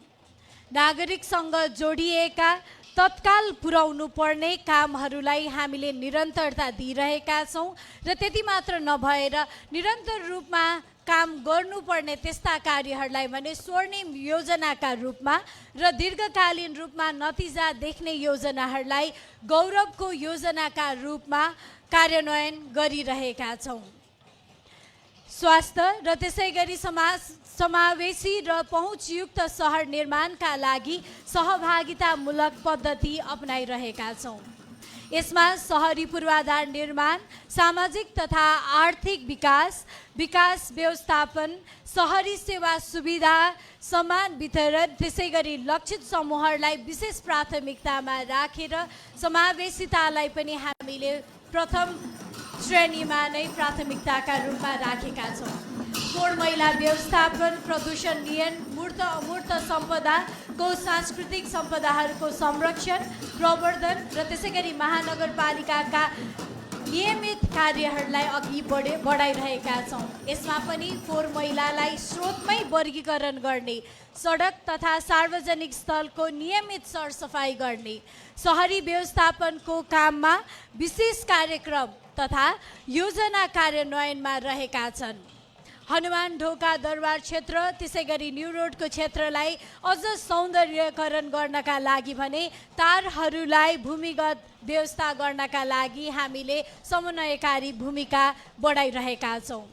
नागरिकसँग जोडिएका तत्काल पुर्याउनु पर्ने कामहरूलाई हामीले निरन्तरता दिइरहेका छौँ र त्यति मात्र नभएर निरन्तर रूपमा काम गर्नुपर्ने त्यस्ता कार्यहरूलाई भने स्वर्णिम योजनाका रूपमा र दीर्घकालीन रूपमा नतिजा देख्ने योजनाहरूलाई गौरवको योजनाका रूपमा कार्यान्वयन गरिरहेका छौँ। स्वास्थ्य र त्यसै गरी समावेशी र पहुँचयुक्त सहर निर्माणका लागि सहभागितामूलक पद्धति अपनाइरहेका छौँ। यसमा सहरी पूर्वाधार निर्माण, सामाजिक तथा आर्थिक विकास, विकास व्यवस्थापन, सहरी सेवा सुविधा, समान वितरण, त्यसै गरी लक्षित समूहहरूलाई विशेष प्राथमिकतामा राखेर समावेशितालाई पनि हामीले प्रथम श्रेणीमा नै प्राथमिकताका रूपमा राखेका छौँ। फोहोर मैला व्यवस्थापन, प्रदूषण नियन्त्रण, मूर्त अमूर्त सम्पदाको सांस्कृतिक सम्पदाहरूको संरक्षण, प्रवर्धन र त्यसै गरी महानगरपालिकाका नियमित कार्यहरूलाई अघि बढाइरहेका छौँ। यसमा पनि फोहोर मैलालाई स्रोतमै वर्गीकरण गर्ने, सडक तथा सार्वजनिक स्थलको नियमित सरसफाइ गर्ने, सहरी व्यवस्थापनको काममा विशेष कार्यक्रम तथा योजना कार्यान्वयनमा रहेका छन्। हनुमान ढोका दरबार क्षेत्र, त्यसै गरी न्यू रोडको क्षेत्रलाई अझ सौन्दर्यकरण गर्नका लागि भने तारहरूलाई भूमिगत व्यवस्था गर्नका लागि हामीले समन्वयकारी भूमिका बढाइरहेका छौँ।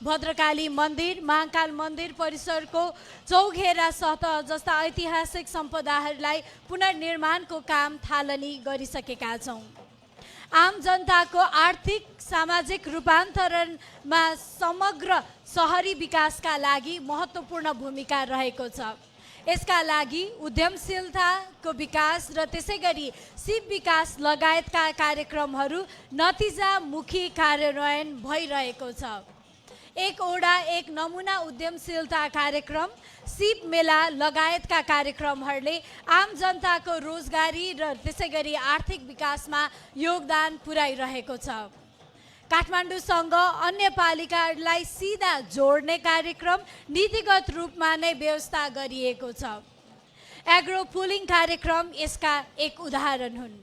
भद्रकाली मन्दिर, महाकाल मन्दिर परिसरको चौघेरा सतह जस्ता ऐतिहासिक सम्पदाहरूलाई पुनर्निर्माणको काम थालनी गरिसकेका छौँ। आम जनताको आर्थिक सामाजिक रूपान्तरणमा समग्र सहरी विकासका लागि महत्त्वपूर्ण भूमिका रहेको छ। यसका लागि उद्यमशीलताको विकास र त्यसै गरी सिप विकास लगायतका कार्यक्रमहरू नतिजामुखी कार्यान्वयन भइरहेको छ। एक ओडा एक नमुना उद्यमशीलता कार्यक्रम, सिप मेला लगायतका कार्यक्रमहरूले आम जनताको रोजगारी र त्यसै गरी आर्थिक विकासमा योगदान पुर्याइरहेको छ। काठमाडौँसँग अन्य पालिकाहरूलाई सिधा जोड्ने कार्यक्रम नीतिगत रूपमा नै व्यवस्था गरिएको छ। एग्रो पुलिङ कार्यक्रम यसका एक उदाहरण हुन्।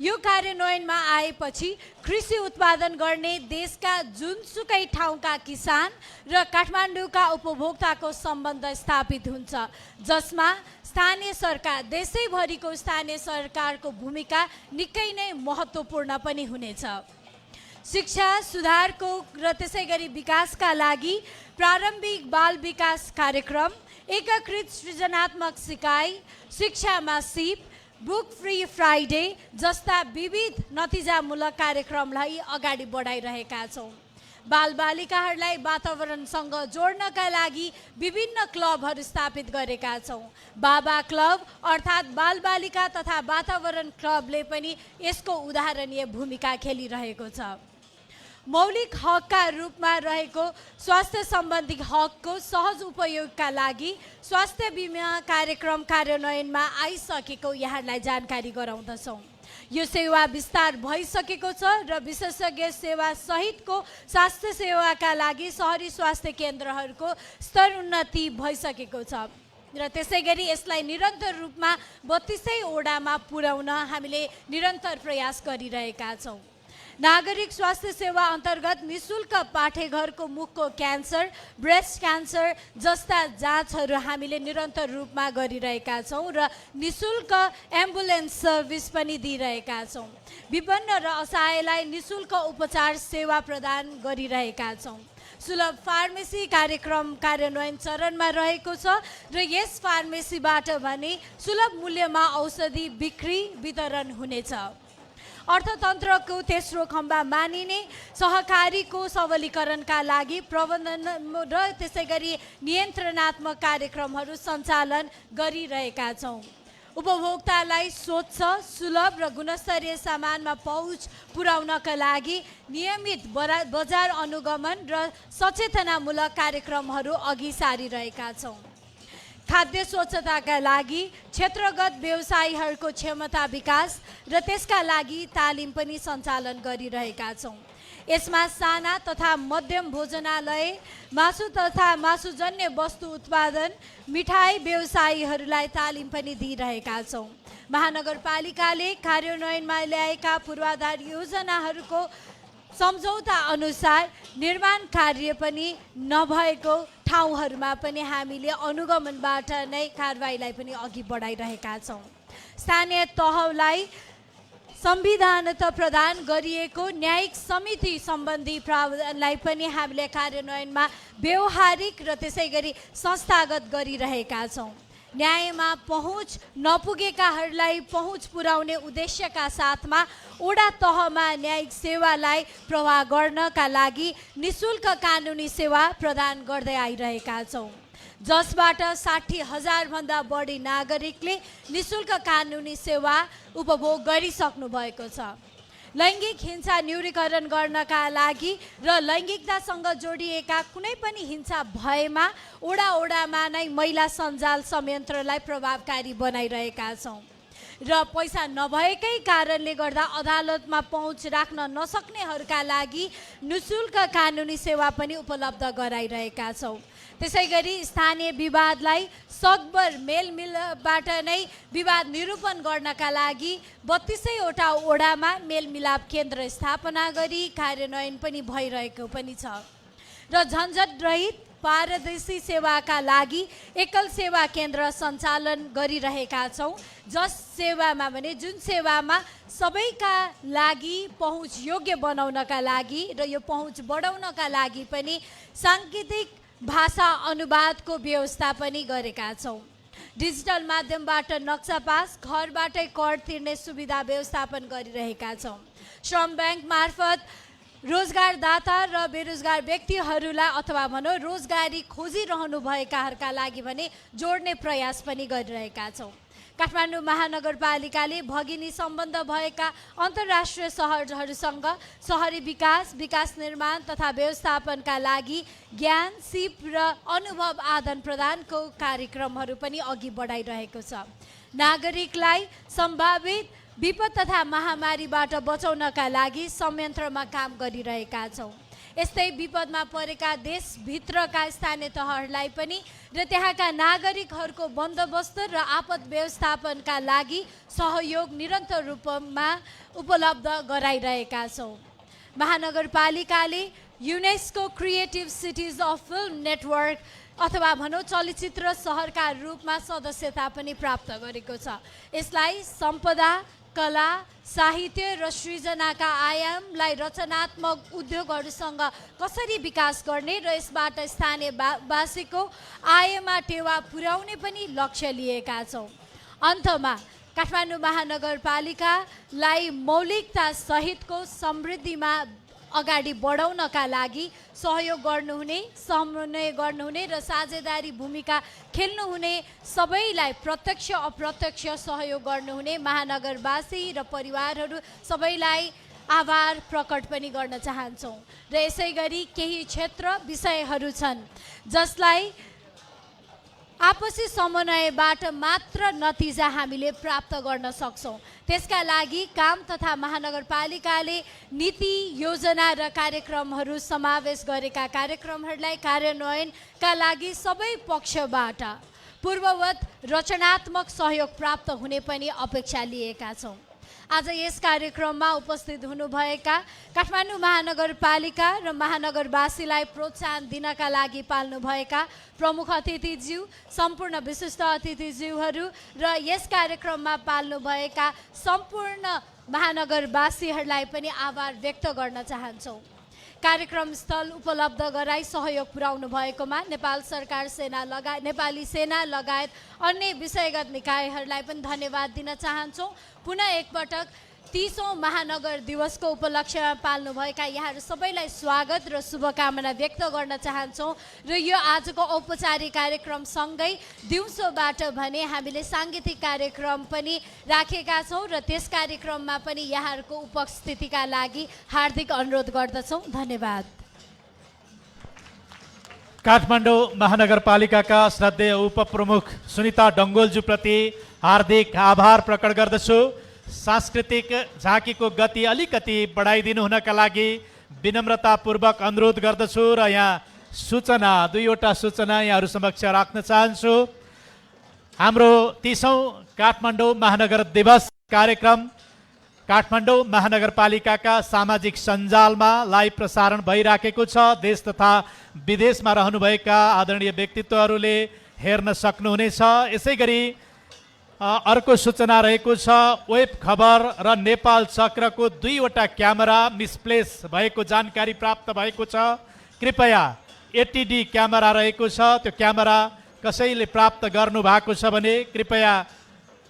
यो कार्यान्वयनमा आएपछि कृषि उत्पादन गर्ने देशका जुनसुकै ठाउँका किसान र काठमाडौँका उपभोक्ताको सम्बन्ध स्थापित हुन्छ, जसमा स्थानीय सरकार, देशैभरिको स्थानीय सरकारको भूमिका निकै नै महत्त्वपूर्ण पनि हुनेछ। शिक्षा सुधारको र त्यसै गरी विकासका लागि प्रारम्भिक बाल विकास कार्यक्रम, एकीकृत सृजनात्मक सिकाइ, शिक्षामा सिप, बुक फ्री फ्राइडे जस्ता विविध नतिजामूलक कार्यक्रमलाई अगाडि बढाइरहेका छौँ। बालबालिकाहरूलाई वातावरणसँग जोड्नका लागि विभिन्न क्लबहरू स्थापित गरेका छौँ। बाबा क्लब अर्थात् बालबालिका तथा वातावरण क्लबले पनि यसको उदाहरणीय भूमिका खेलिरहेको छ। मौलिक हकका रूपमा रहेको स्वास्थ्य सम्बन्धी हकको सहज उपयोगका लागि स्वास्थ्य बिमा कार्यक्रम कार्यान्वयनमा आइसकेको यहाँलाई जानकारी गराउँदछौँ। यो सेवा विस्तार भइसकेको छ र विशेषज्ञ सेवा सहितको स्वास्थ्य सेवाका लागि सहरी स्वास्थ्य केन्द्रहरूको स्तर उन्नति भइसकेको छ र त्यसै गरी यसलाई निरन्तर रूपमा 32 वडामा पुर्याउन हामीले निरन्तर प्रयास गरिरहेका छौँ। नागरिक स्वास्थ्य सेवा अन्तर्गत निशुल्क पाठेघरको मुखको क्यान्सर, ब्रेस्ट क्यान्सर जस्ता जाँचहरू हामीले निरन्तर रूपमा गरिरहेका छौँ र निशुल्क एम्बुलेन्स सर्भिस पनि दिइरहेका छौँ। विपन्न र असहायलाई निशुल्क उपचार सेवा प्रदान गरिरहेका छौँ। सुलभ फार्मेसी कार्यक्रम कार्यान्वयन चरणमा रहेको छ र यस फार्मेसीबाट भने सुलभ मूल्यमा औषधि बिक्री वितरण हुनेछ। अर्थतन्त्रको तेस्रो खम्बा मानिने सहकारीको सबलीकरणका लागि प्रबन्धन र त्यसै गरी नियन्त्रणात्मक कार्यक्रमहरू सञ्चालन गरिरहेका छौँ। उपभोक्तालाई स्वच्छ, सुलभ र गुणस्तरीय सामानमा पहुँच पुर्याउनका लागि नियमित बजार अनुगमन र सचेतनामूलक कार्यक्रमहरू अघि सारिरहेका छौँ। खाद्य स्वच्छताका लागि क्षेत्रगत व्यवसायीहरूको क्षमता विकास र त्यसका लागि तालिम पनि सञ्चालन गरिरहेका छौँ। यसमा साना तथा मध्यम भोजनालय, मासु तथा मासुजन्य वस्तु उत्पादन, मिठाई व्यवसायीहरूलाई तालिम पनि दिइरहेका छौँ। महानगरपालिकाले कार्यान्वयनमा ल्याएका पूर्वाधार योजनाहरूको सम्झौता अनुसार निर्माण कार्य पनि नभएको ठाउँहरूमा पनि हामीले अनुगमनबाट नै कारबाहीलाई पनि अघि बढाइरहेका छौँ। स्थानीय तहलाई संविधानत प्रदान गरिएको न्यायिक समिति सम्बन्धी प्रावधानलाई पनि हामीले कार्यान्वयनमा व्यवहारिक र त्यसै गरी संस्थागत गरिरहेका छौँ। न्यायमा पहुँच नपुगेकाहरूलाई पहुँच पुर्याउने उद्देश्यका साथमा वडा तहमा न्यायिक सेवालाई प्रवाह गर्नका लागि निशुल्क कानुनी सेवा प्रदान गर्दै आइरहेका छौँ, जसबाट 60,000 भन्दा बढी नागरिकले निशुल्क कानुनी सेवा उपभोग गरिसक्नु भएको छ। लैङ्गिक हिंसा न्यूनीकरण गर्नका लागि र लैङ्गिकतासँग जोडिएका कुनै पनि हिंसा भएमा वडामा नै महिला सञ्जाल संयन्त्रलाई प्रभावकारी बनाइरहेका छौँ र पैसा नभएकै कारणले गर्दा अदालतमा पहुँच राख्न नसक्नेहरूका लागि निशुल्क कानुनी सेवा पनि उपलब्ध गराइरहेका छौँ। त्यसै गरी स्थानीय विवादलाई सकभर मेलमिलापबाट नै विवाद निरूपण गर्नका लागि 32 वटा वडामा मेलमिलाप केन्द्र स्थापना गरी कार्यान्वयन पनि भइरहेको पनि छ र झन्झट रहित पारदर्शी सेवाका लागि एकल सेवा केन्द्र सञ्चालन गरिरहेका छौँ, जुन सेवामा सबैका लागि पहुँच योग्य बनाउनका लागि र यो पहुँच बढाउनका लागि पनि साङ्केतिक भाषा अनुवादको व्यवस्था पनि गरेका छौँ। डिजिटल माध्यमबाट नक्सा पास, घरबाटै कर तिर्ने सुविधा व्यवस्थापन गरिरहेका छौँ। श्रम ब्याङ्क मार्फत रोजगारदाता र बेरोजगार व्यक्तिहरूलाई अथवा भनौँ रोजगारी खोजिरहनु भएकाहरूका लागि भने जोड्ने प्रयास पनि गरिरहेका छौँ। काठमाडौँ महानगरपालिकाले भगिनी सम्बन्ध भएका अन्तर्राष्ट्रिय सहरहरूसँग सहरी विकास निर्माण तथा व्यवस्थापनका लागि ज्ञान, सिप र अनुभव आदान प्रदानको कार्यक्रमहरू पनि अघि बढाइरहेको छ। नागरिकलाई सम्भावित विपद तथा महामारीबाट बचाउनका लागि संयन्त्रमा काम गरिरहेका छौँ। यस्तै विपदमा परेका देशभित्रका स्थानीय तहहरूलाई पनि र त्यहाँका नागरिकहरूको बन्दोबस्त र आपद व्यवस्थापनका लागि सहयोग निरन्तर रूपमा उपलब्ध गराइरहेका छौँ। महानगरपालिकाले UNESCO creative cities of film network अथवा भनौँ चलचित्र सहरका रूपमा सदस्यता पनि प्राप्त गरेको छ। यसलाई सम्पदा, कला, साहित्य र सृजनाका आयामलाई रचनात्मक उद्योगहरूसँग कसरी विकास गर्ने र यसबाट स्थानीय वासीको आयमा टेवा पुर्याउने पनि लक्ष्य लिएका छौँ। अन्तमा काठमाडौँ महानगरपालिकालाई मौलिकता सहितको समृद्धिमा अगाडि बढाउनका लागि सहयोग गर्नुहुने, समन्वय गर्नुहुने र साझेदारी भूमिका खेल्नुहुने सबैलाई प्रत्यक्ष अप्रत्यक्ष सहयोग गर्नुहुने महानगरवासी र परिवारहरू सबैलाई आभार प्रकट पनि गर्न चाहन्छौँ। र यसै गरी केही क्षेत्र विषयहरू छन् जसलाई आपसी समन्वयबाट मात्र नतिजा हामीले प्राप्त गर्न सक्छौँ। त्यसका लागि काम तथा महानगरपालिकाले नीति, योजना र कार्यक्रमहरू समावेश गरेका कार्यक्रमहरूलाई कार्यान्वयनका लागि सबै पक्षबाट पूर्ववत रचनात्मक सहयोग प्राप्त हुने पनि अपेक्षा लिएका छौँ। आज यस कार्यक्रममा उपस्थित हुनुभएका काठमाडौँ महानगरपालिका र महानगरवासीलाई प्रोत्साहन दिनका लागि पाल्नुभएका प्रमुख अतिथिज्यू, सम्पूर्ण विशिष्ट अतिथिज्यूहरू र यस कार्यक्रममा पाल्नुभएका सम्पूर्ण महानगरवासीहरूलाई पनि आभार व्यक्त गर्न चाहन्छौँ। कार्यक्रम स्थल उपलब्ध गराई सहयोग पुर्याउनु भएकोमा नेपाल सरकार नेपाली सेना लगायत अन्य विषयगत निकायहरूलाई पनि धन्यवाद दिन चाहन्छौँ। पुनः एकपटक 30औं महानगर दिवसको उपलक्ष्यमा पाल्नुभएका यहाँहरू सबैलाई स्वागत र शुभकामना व्यक्त गर्न चाहन्छौँ। र यो आजको औपचारिक कार्यक्रमसँगै दिउँसोबाट भने हामीले साङ्गीतिक कार्यक्रम पनि राखेका छौँ र त्यस कार्यक्रममा पनि यहाँहरूको उपस्थितिका लागि हार्दिक अनुरोध गर्दछौँ। धन्यवाद। काठमाडौँ महानगरपालिकाका श्रद्धेय उपप्रमुख सुनिता डङ्गोलज्यूप्रति हार्दिक आभार प्रकट गर्दछु। सांस्कृतिक झाँकीको गति अलिकति बढाइदिनु हुनका लागि विनम्रतापूर्वक अनुरोध गर्दछु र यहाँ दुईवटा सूचना यहाँहरू समक्ष राख्न चाहन्छु। हाम्रो 30औं काठमाडौँ महानगर दिवस कार्यक्रम काठमाडौँ महानगरपालिकाका सामाजिक सञ्जालमा लाइभ प्रसारण भइराखेको छ। देश तथा विदेशमा रहनुभएका आदरणीय व्यक्तित्वहरूले हेर्न सक्नुहुनेछ। यसै गरी अर्को सूचना रहेको छ, वेब खबर र नेपाल चक्रको 2वटा क्यामेरा मिसप्लेस भएको जानकारी प्राप्त भएको छ। कृपया एटिडी क्यामेरा रहेको छ, त्यो क्यामेरा कसैले प्राप्त गर्नु भएको छ भने कृपया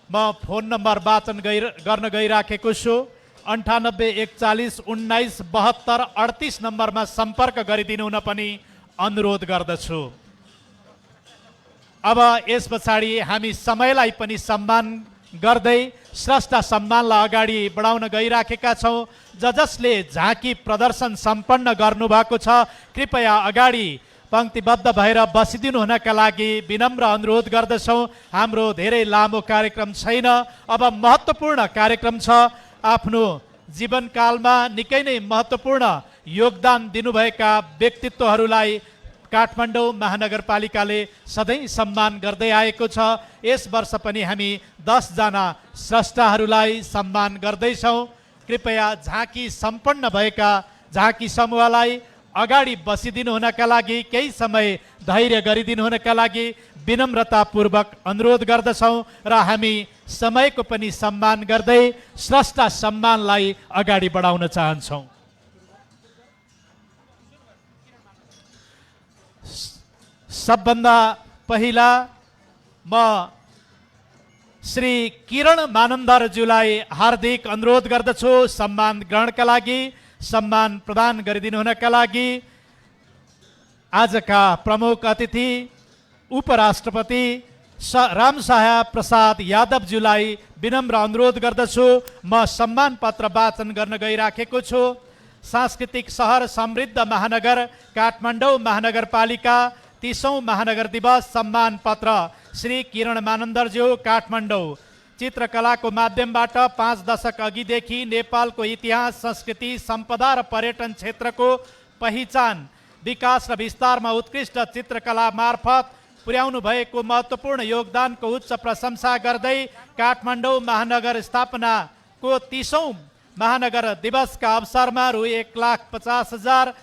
म फोन नम्बर वाचन गर्न गइराखेको छु। 98 41 19 72 38 नम्बरमा सम्पर्क गरिदिनु हुन पनि अनुरोध गर्दछु। अब यस पछाडि हामी समयलाई पनि सम्मान गर्दै स्रष्टा सम्मानलाई अगाडि बढाउन गइराखेका छौँ। जसले झाँकी प्रदर्शन सम्पन्न गर्नुभएको छ कृपया अगाडि पङ्क्तिबद्ध भएर बसिदिनु हुनका लागि विनम्र अनुरोध गर्दछौँ। हाम्रो धेरै लामो कार्यक्रम छैन, अब महत्त्वपूर्ण कार्यक्रम छ। आफ्नो जीवनकालमा निकै नै महत्त्वपूर्ण योगदान दिनुभएका व्यक्तित्वहरूलाई काठमाडौँ महानगरपालिकाले सधैँ सम्मान गर्दै आएको छ। यस वर्ष पनि हामी 10 जना स्रष्टाहरूलाई सम्मान गर्दैछौँ। कृपया झाँकी सम्पन्न भएका झाँकी समूहलाई अगाडि बसिदिनु हुनका लागि, केही समय धैर्य गरिदिनु हुनका लागि विनम्रतापूर्वक अनुरोध गर्दछौँ र हामी समयको पनि सम्मान गर्दै स्रष्टा सम्मानलाई अगाडि बढाउन चाहन्छौँ। सबभन्दा पहिला म श्री किरण मानन्दरज्यूलाई हार्दिक अनुरोध गर्दछु सम्मान ग्रहणका लागि, सम्मान प्रदान गरिदिनु हुनका लागि। आजका प्रमुख अतिथि उपराष्ट्रपति रामसाहा प्रसाद यादवज्यूलाई विनम्र अनुरोध गर्दछु। म सम्मान पत्र वाचन गर्न गइराखेको छु। सांस्कृतिक सहर समृद्ध महानगर काठमाडौँ महानगरपालिका 30औं महानगर दिवस सम्मान पत्र श्री किरण मानन्दरज्यू काठमाडौँ। चित्रकलाको माध्यमबाट 5 दशक अघिदेखि नेपालको इतिहास, संस्कृति, सम्पदा र पर्यटन क्षेत्रको पहिचान, विकास र विस्तारमा उत्कृष्ट चित्रकला मार्फत पुर्याउनु भएको महत्त्वपूर्ण योगदानको उच्च प्रशंसा गर्दै काठमाडौँ महानगर स्थापनाको 30औं महानगर दिवसका अवसरमा रु 1,50,000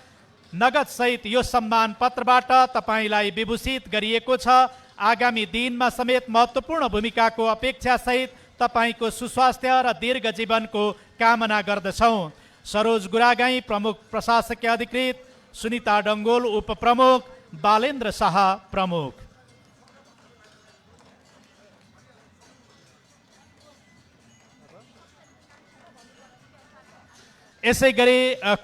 नगदसहित यो सम्मान पत्रबाट तपाईँलाई विभूषित गरिएको छ। आगामी दिनमा समेत महत्त्वपूर्ण भूमिकाको अपेक्षासहित तपाईँको सुस्वास्थ्य र दीर्घ जीवनको कामना गर्दछौँ। सरोज गुरागाई प्रमुख प्रशासकीय अधिकृत, सुनिता डङ्गोल उपप्रमुख, बालेन्द्र शाह प्रमुख। यसै गरी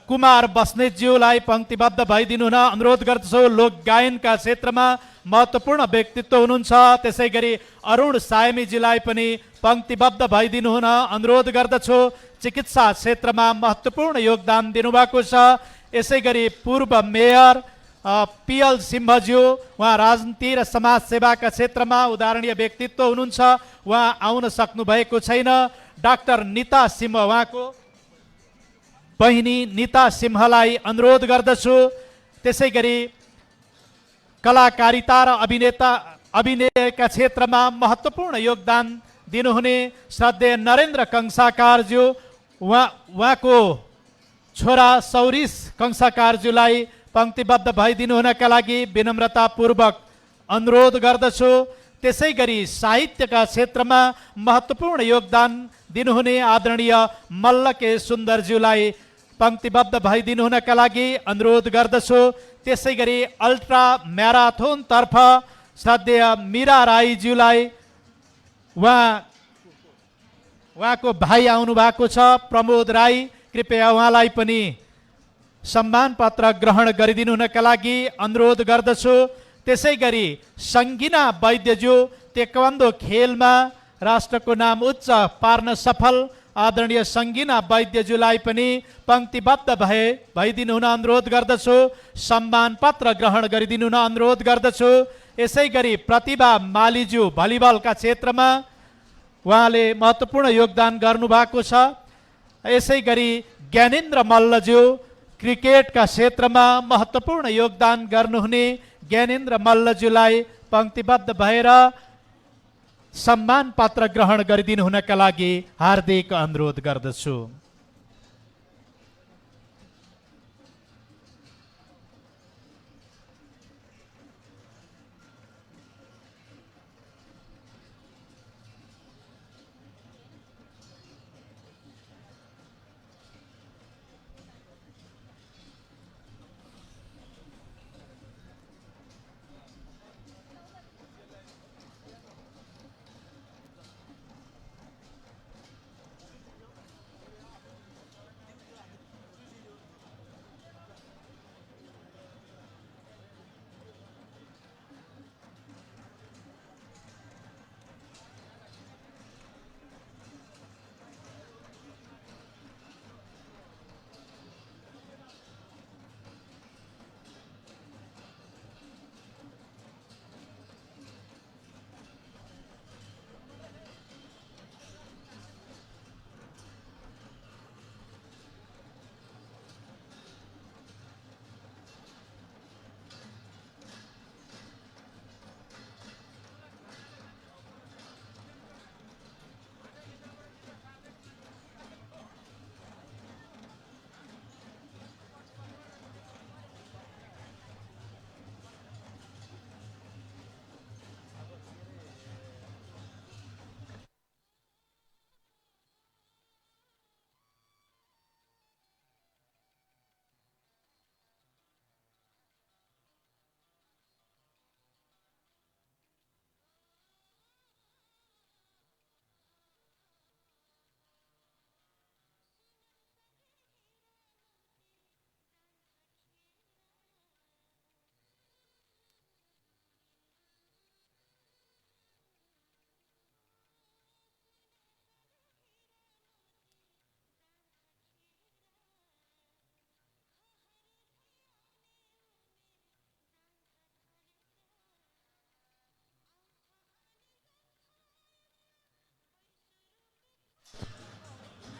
कुमार बस्नेतज्यूलाई पङ्क्तिबद्ध भइदिनु हुन अनुरोध गर्दछु। लोक गायनका क्षेत्रमा महत्त्वपूर्ण व्यक्तित्व हुनुहुन्छ। त्यसै गरी अरुण सायमीजीलाई पनि पङ्क्तिबद्ध भइदिनु हुन अनुरोध गर्दछु। चिकित्सा क्षेत्रमा महत्त्वपूर्ण योगदान दिनुभएको छ। यसै गरी पूर्व मेयर पिएल सिम्हज्यू, उहाँ राजनीति र समाजसेवाका क्षेत्रमा उदाहरणीय व्यक्तित्व हुनुहुन्छ। उहाँ आउन सक्नु भएको छैन। डाक्टर निता सिंह, उहाँको बहिनी निता सिंहलाई अनुरोध गर्दछु। त्यसै गरी कलाकारिता र अभिनयका क्षेत्रमा महत्त्वपूर्ण योगदान दिनुहुने श्रद्धेय नरेन्द्र कंसाकारज्यू, उहाँको छोरा सौरिस कंसाकारज्यूलाई पङ्क्तिबद्ध भइदिनु हुनका लागि विनम्रतापूर्वक अनुरोध गर्दछु। त्यसै गरी साहित्यका क्षेत्रमा महत्त्वपूर्ण योगदान दिनुहुने आदरणीय मल्लके सुन्दरज्यूलाई पङ्क्तिबद्ध भइदिनु हुनका लागि अनुरोध गर्दछु। त्यसै गरी अल्ट्रा म्याराथोनतर्फ श्रद्धेय मीरा राईज्यूलाई, उहाँको भाइ आउनु भएको छ प्रमोद राई, कृपया उहाँलाई पनि सम्मान पत्र ग्रहण गरिदिनु हुनका लागि अनुरोध गर्दछु। त्यसै गरी सङ्गिना वैद्यज्यू, तेक्वान्दो खेलमा राष्ट्रको नाम उच्च पार्न सफल आदरणीय सङ्गिना वैद्यज्यूलाई पनि पङ्क्तिबद्ध भइदिनु हुन अनुरोध गर्दछु। सम्मान पत्र ग्रहण गरिदिनु हुन अनुरोध गर्दछु। यसै गरी प्रतिभा मालीज्यू, भलिबलका क्षेत्रमा उहाँले महत्त्वपूर्ण योगदान गर्नुभएको छ। यसै गरी ज्ञानेन्द्र मल्लज्यू, क्रिकेटका क्षेत्रमा महत्त्वपूर्ण योगदान गर्नुहुने ज्ञानेन्द्र मल्लज्यूलाई पङ्क्तिबद्ध भएर सम्मान पत्र ग्रहण गरिदिनु हुनका लागि हार्दिक अनुरोध गर्दछु।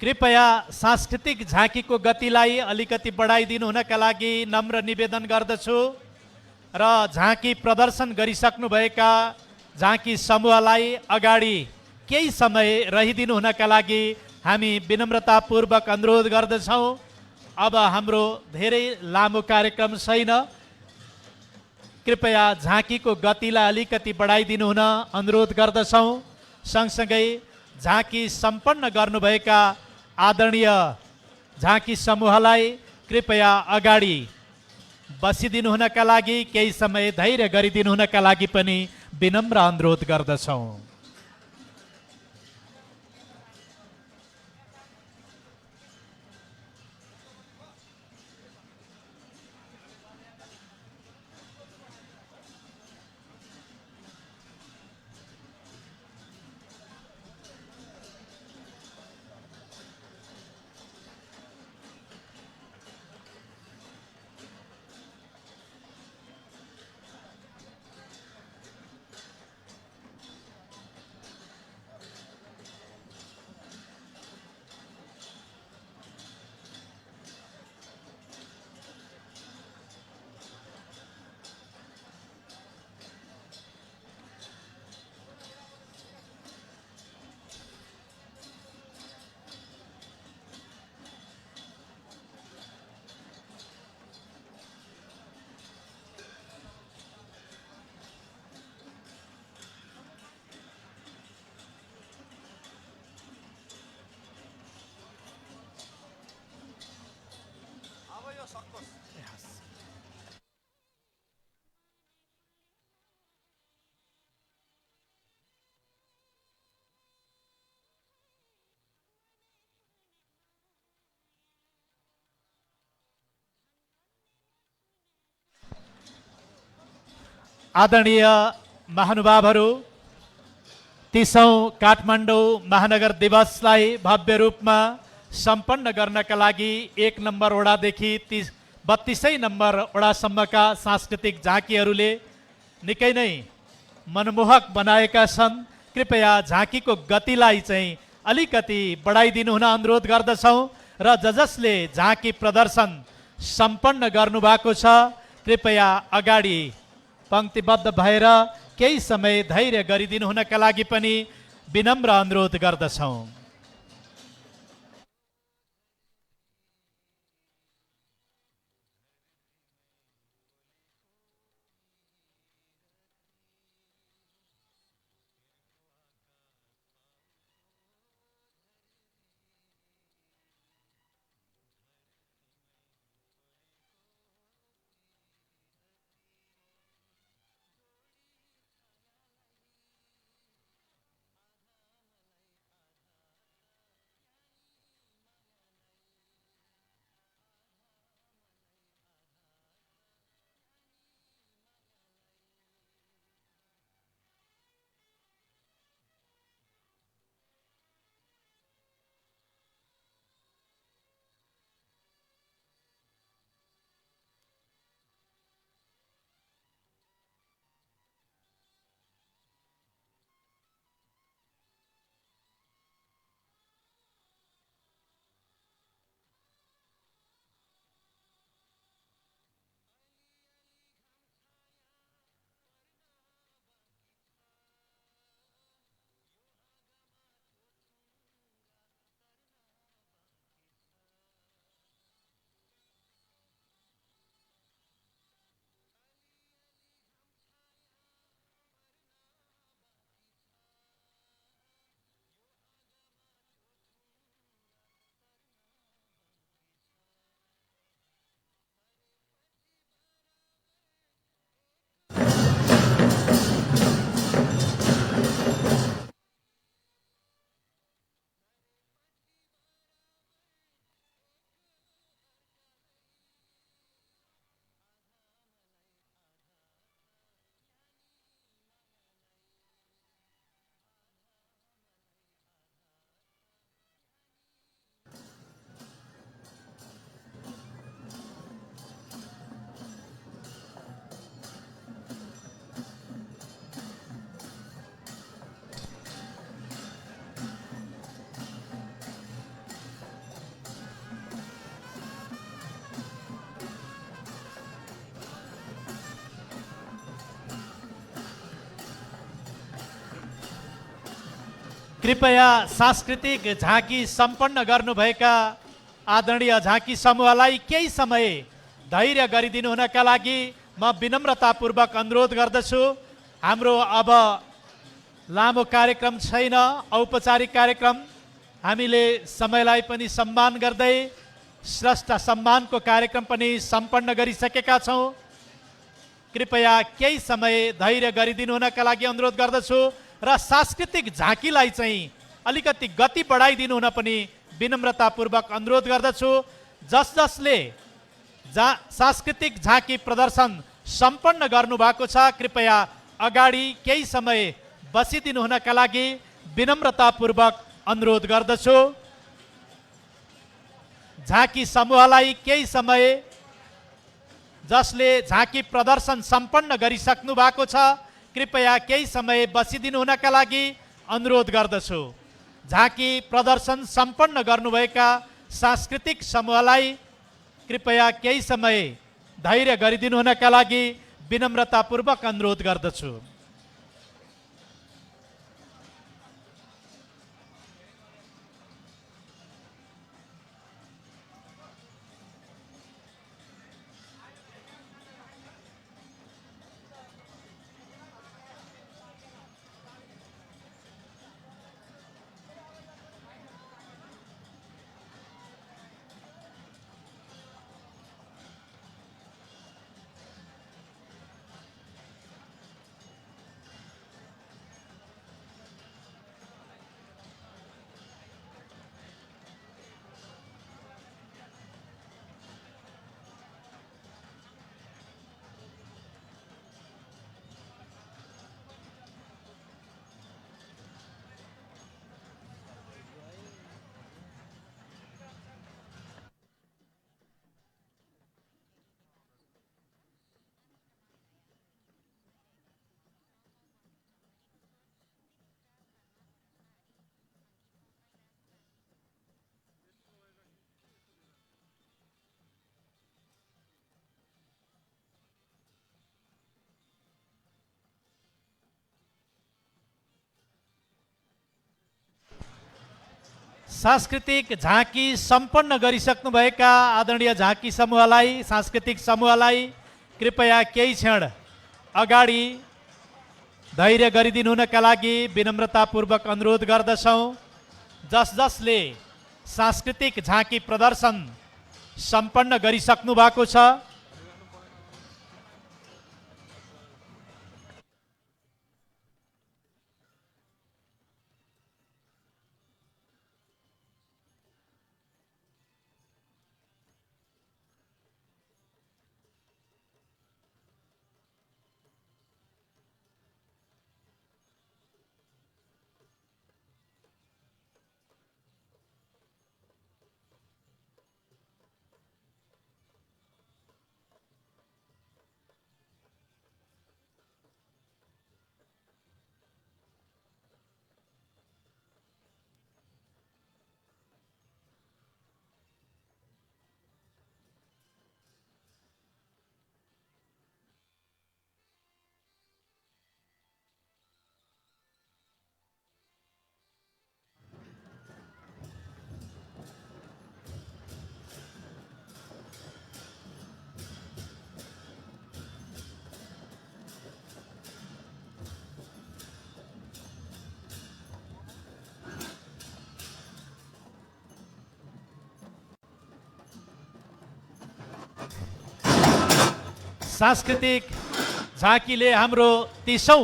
कृपया सांस्कृतिक झाँकीको गतिलाई अलिकति बढाइदिनु हुनका लागि नम्र निवेदन गर्दछु र झाँकी प्रदर्शन गरिसक्नुभएका झाँकी समूहलाई अगाडि केही समय रहिदिनु हुनका लागि हामी विनम्रतापूर्वक अनुरोध गर्दछौँ। अब हाम्रो धेरै लामो कार्यक्रम छैन, कृपया झाँकीको गतिलाई अलिकति बढाइदिनु हुन अनुरोध गर्दछौँ। सँगसँगै झाँकी सम्पन्न गर्नुभएका आदरणीय झाँकी समूहलाई कृपया अगाडि बसिदिनु हुनका लागि, केही समय धैर्य गरिदिनु हुनका लागि पनि विनम्र अनुरोध गर्दछौँ। आदरणीय महानुभावहरू, 30औं काठमाडौँ महानगर दिवसलाई भव्य रूपमा सम्पन्न गर्नका लागि 1 नम्बर वडादेखि 32 नम्बर वडासम्मका सांस्कृतिक झाँकीहरूले निकै नै मनमोहक बनाएका छन्। कृपया झाँकीको गतिलाई चाहिँ अलिकति बढाइदिनु हुन अनुरोध गर्दछौँ र जसले झाँकी प्रदर्शन सम्पन्न गर्नुभएको छ कृपया अगाडि पंक्तिबद्ध भएर केही समय धैर्य गरिदिनु हुनका लागि पनि विनम्र अनुरोध गर्दछौँ। कृपया सांस्कृतिक झाँकी सम्पन्न गर्नुभएका आदरणीय झाँकी समूहलाई केही समय धैर्य गरिदिनु हुनका लागि म विनम्रतापूर्वक अनुरोध गर्दछु। हाम्रो अब लामो कार्यक्रम छैन, औपचारिक कार्यक्रम। हामीले समयलाई पनि सम्मान गर्दै श्रेष्ठ सम्मानको कार्यक्रम पनि सम्पन्न गरिसकेका छौँ। कृपया केही समय धैर्य गरिदिनु हुनका लागि अनुरोध गर्दछु र सांस्कृतिक झाँकीलाई चाहिँ अलिकति गति बढाइदिनु हुन पनि विनम्रतापूर्वक अनुरोध गर्दछु। जसले सांस्कृतिक झाँकी प्रदर्शन सम्पन्न गर्नुभएको छ, कृपया अगाडि केही समय बसिदिनु हुनका लागि विनम्रतापूर्वक अनुरोध गर्दछु। झाँकी समूहलाई केही समय, जसले झाँकी प्रदर्शन सम्पन्न गरिसक्नु भएको छ, कृपया केही समय बसिदिनु हुनका लागि अनुरोध गर्दछु। झाँकी प्रदर्शन सम्पन्न गर्नुभएका सांस्कृतिक समूहलाई कृपया केही समय धैर्य गरिदिनु हुनका लागि विनम्रतापूर्वक अनुरोध गर्दछु। सांस्कृतिक झाँकी सम्पन्न गरिसक्नुभएका आदरणीय झाँकी समूहलाई, सांस्कृतिक समूहलाई कृपया केही क्षण अगाडि धैर्य गरिदिनु हुनका लागि विनम्रतापूर्वक अनुरोध गर्दछौँ। जसले सांस्कृतिक झाँकी प्रदर्शन सम्पन्न गरिसक्नु भएको छ, सांस्कृतिक झाँकीले हाम्रो 30औं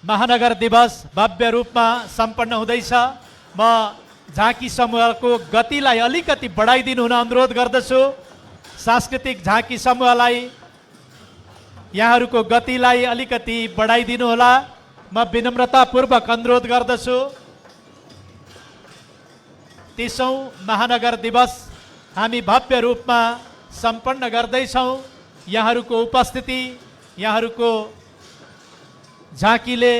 महानगर दिवस भव्य रूपमा सम्पन्न हुँदैछ। म झाँकी समूहको गतिलाई अलिकति बढाइदिनु हुन अनुरोध गर्दछु। सांस्कृतिक झाँकी समूहलाई यहाँहरूको गतिलाई अलिकति बढाइदिनु होला, म विनम्रतापूर्वक अनुरोध गर्दछु। 30औं महानगर दिवस हामी भव्य रूपमा सम्पन्न गर्दैछौँ। यहाँहरूको उपस्थिति, यहाँहरूको झाँकीले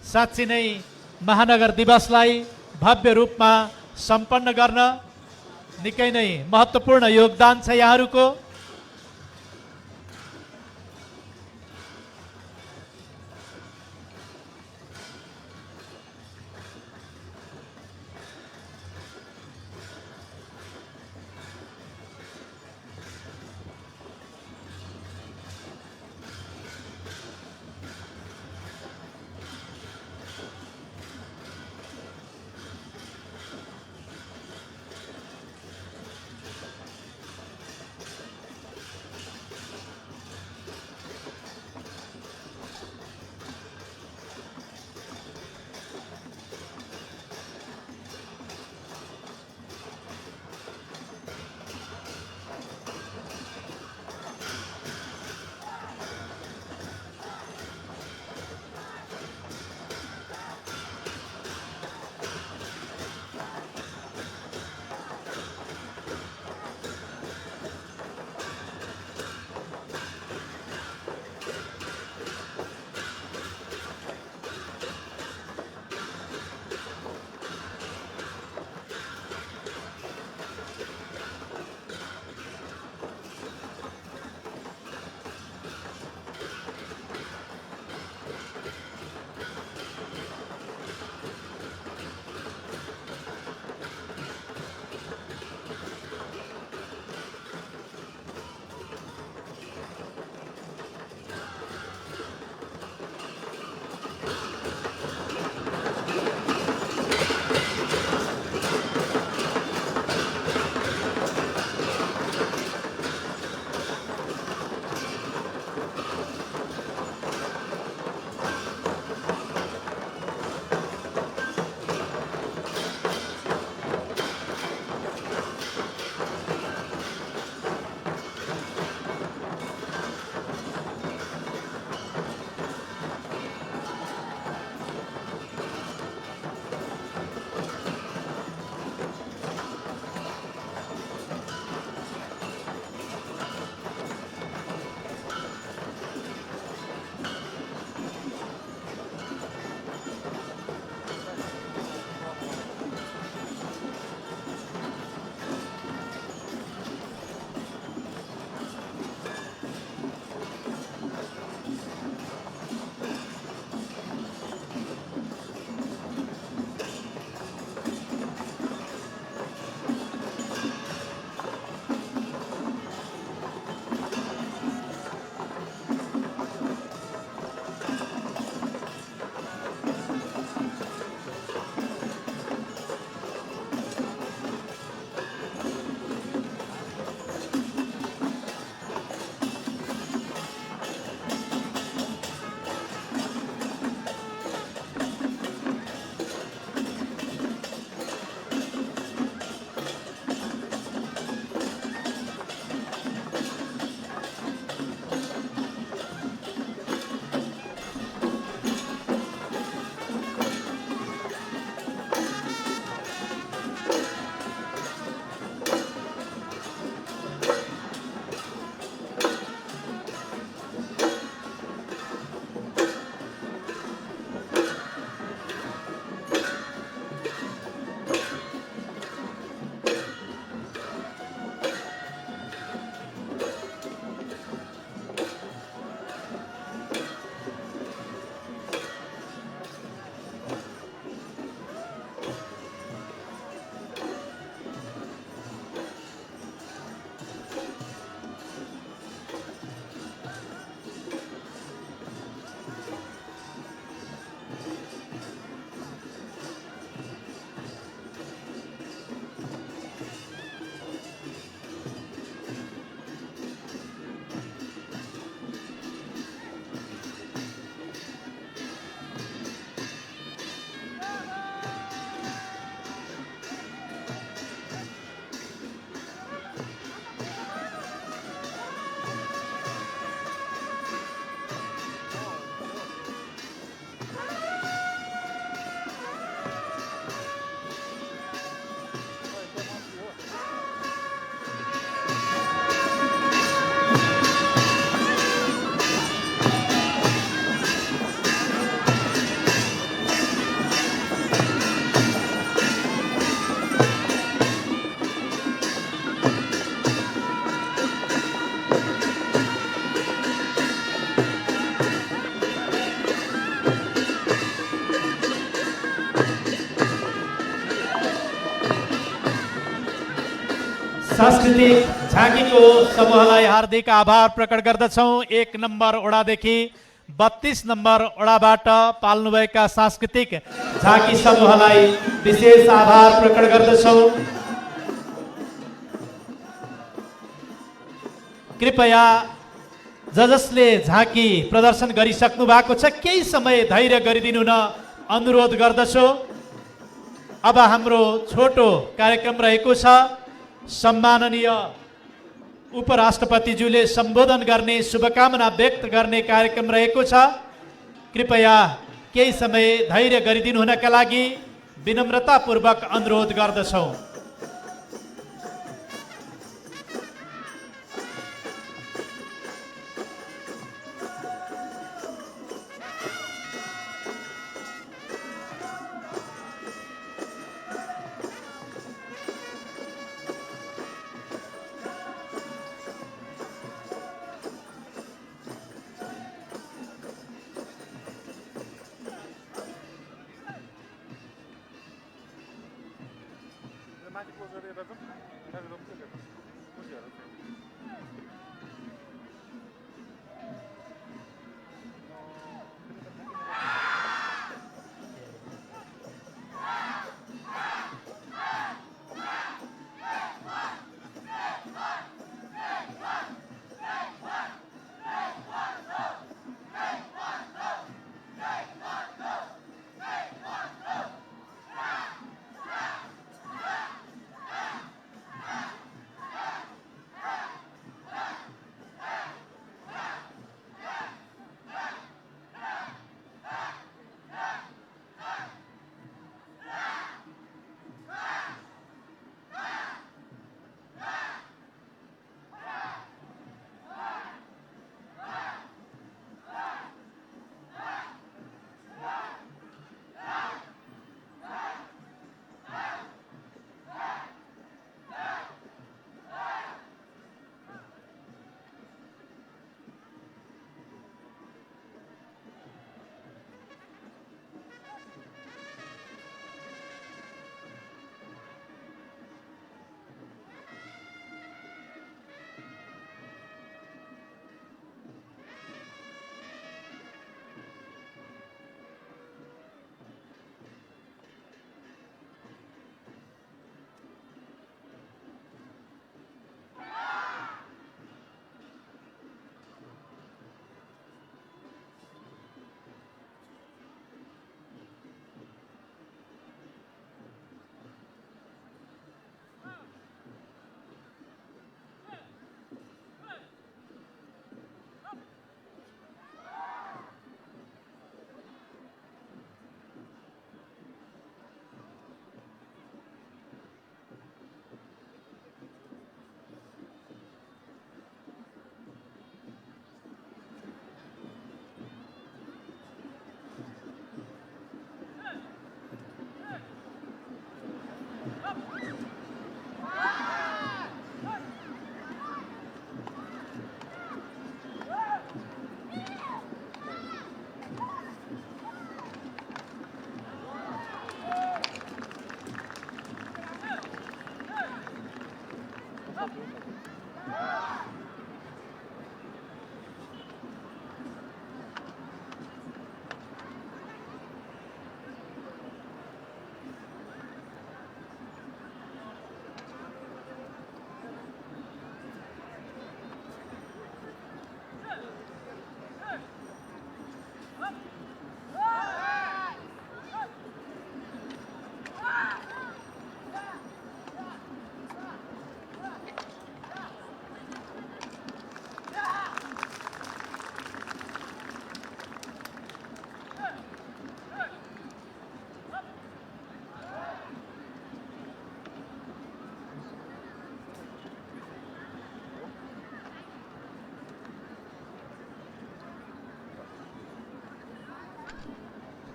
साँच्चै नै महानगर दिवसलाई भव्य रूपमा सम्पन्न गर्न निकै नै महत्त्वपूर्ण योगदान छ यहाँहरूको। सांस्कृतिक झाँकीको समूहलाई हार्दिक आभार प्रकट गर्दछौँ। 1 नम्बर ओडादेखि 32 नम्बर ओडाबाट पाल्नुभएका सांस्कृतिक झाँकी समूहलाई विशेष आभार प्रकट गर्दछौँ। कृपया जसले झाँकी प्रदर्शन गरिसक्नु भएको छ केही समय धैर्य गरिदिनु हुन अनुरोध गर्दछु। अब हाम्रो छोटो कार्यक्रम रहेको छ। सम्माननीय उपराष्ट्रपतिज्यूले सम्बोधन गर्ने, शुभकामना व्यक्त गर्ने कार्यक्रम रहेको छ। कृपया केही समय धैर्य गरिदिनु हुनका लागि विनम्रतापूर्वक अनुरोध गर्दछौँ।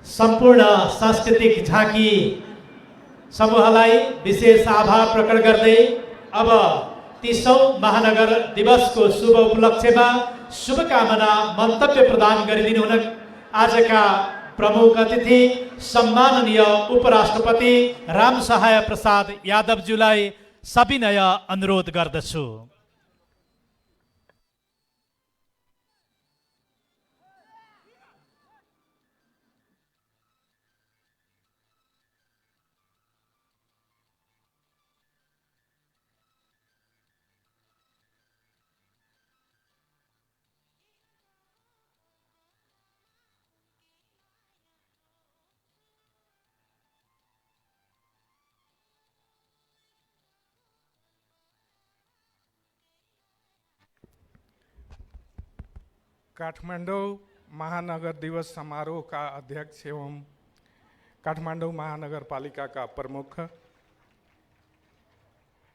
सम्पूर्ण सांस्कृतिक झाँकी समूहलाई विशेष आभार प्रकट गर्दै अब 30औं महानगर दिवसको शुभ उपलक्ष्यमा शुभकामना मन्तव्य प्रदान गरिदिनु हुन आजका प्रमुख अतिथि सम्माननीय उपराष्ट्रपति रामसहाय प्रसाद यादवज्यूलाई सविनय अनुरोध गर्दछु। काठमाडौँ महानगर दिवस समारोह का अध्यक्ष एवं काठमाडौँ महानगरपालिका का प्रमुख,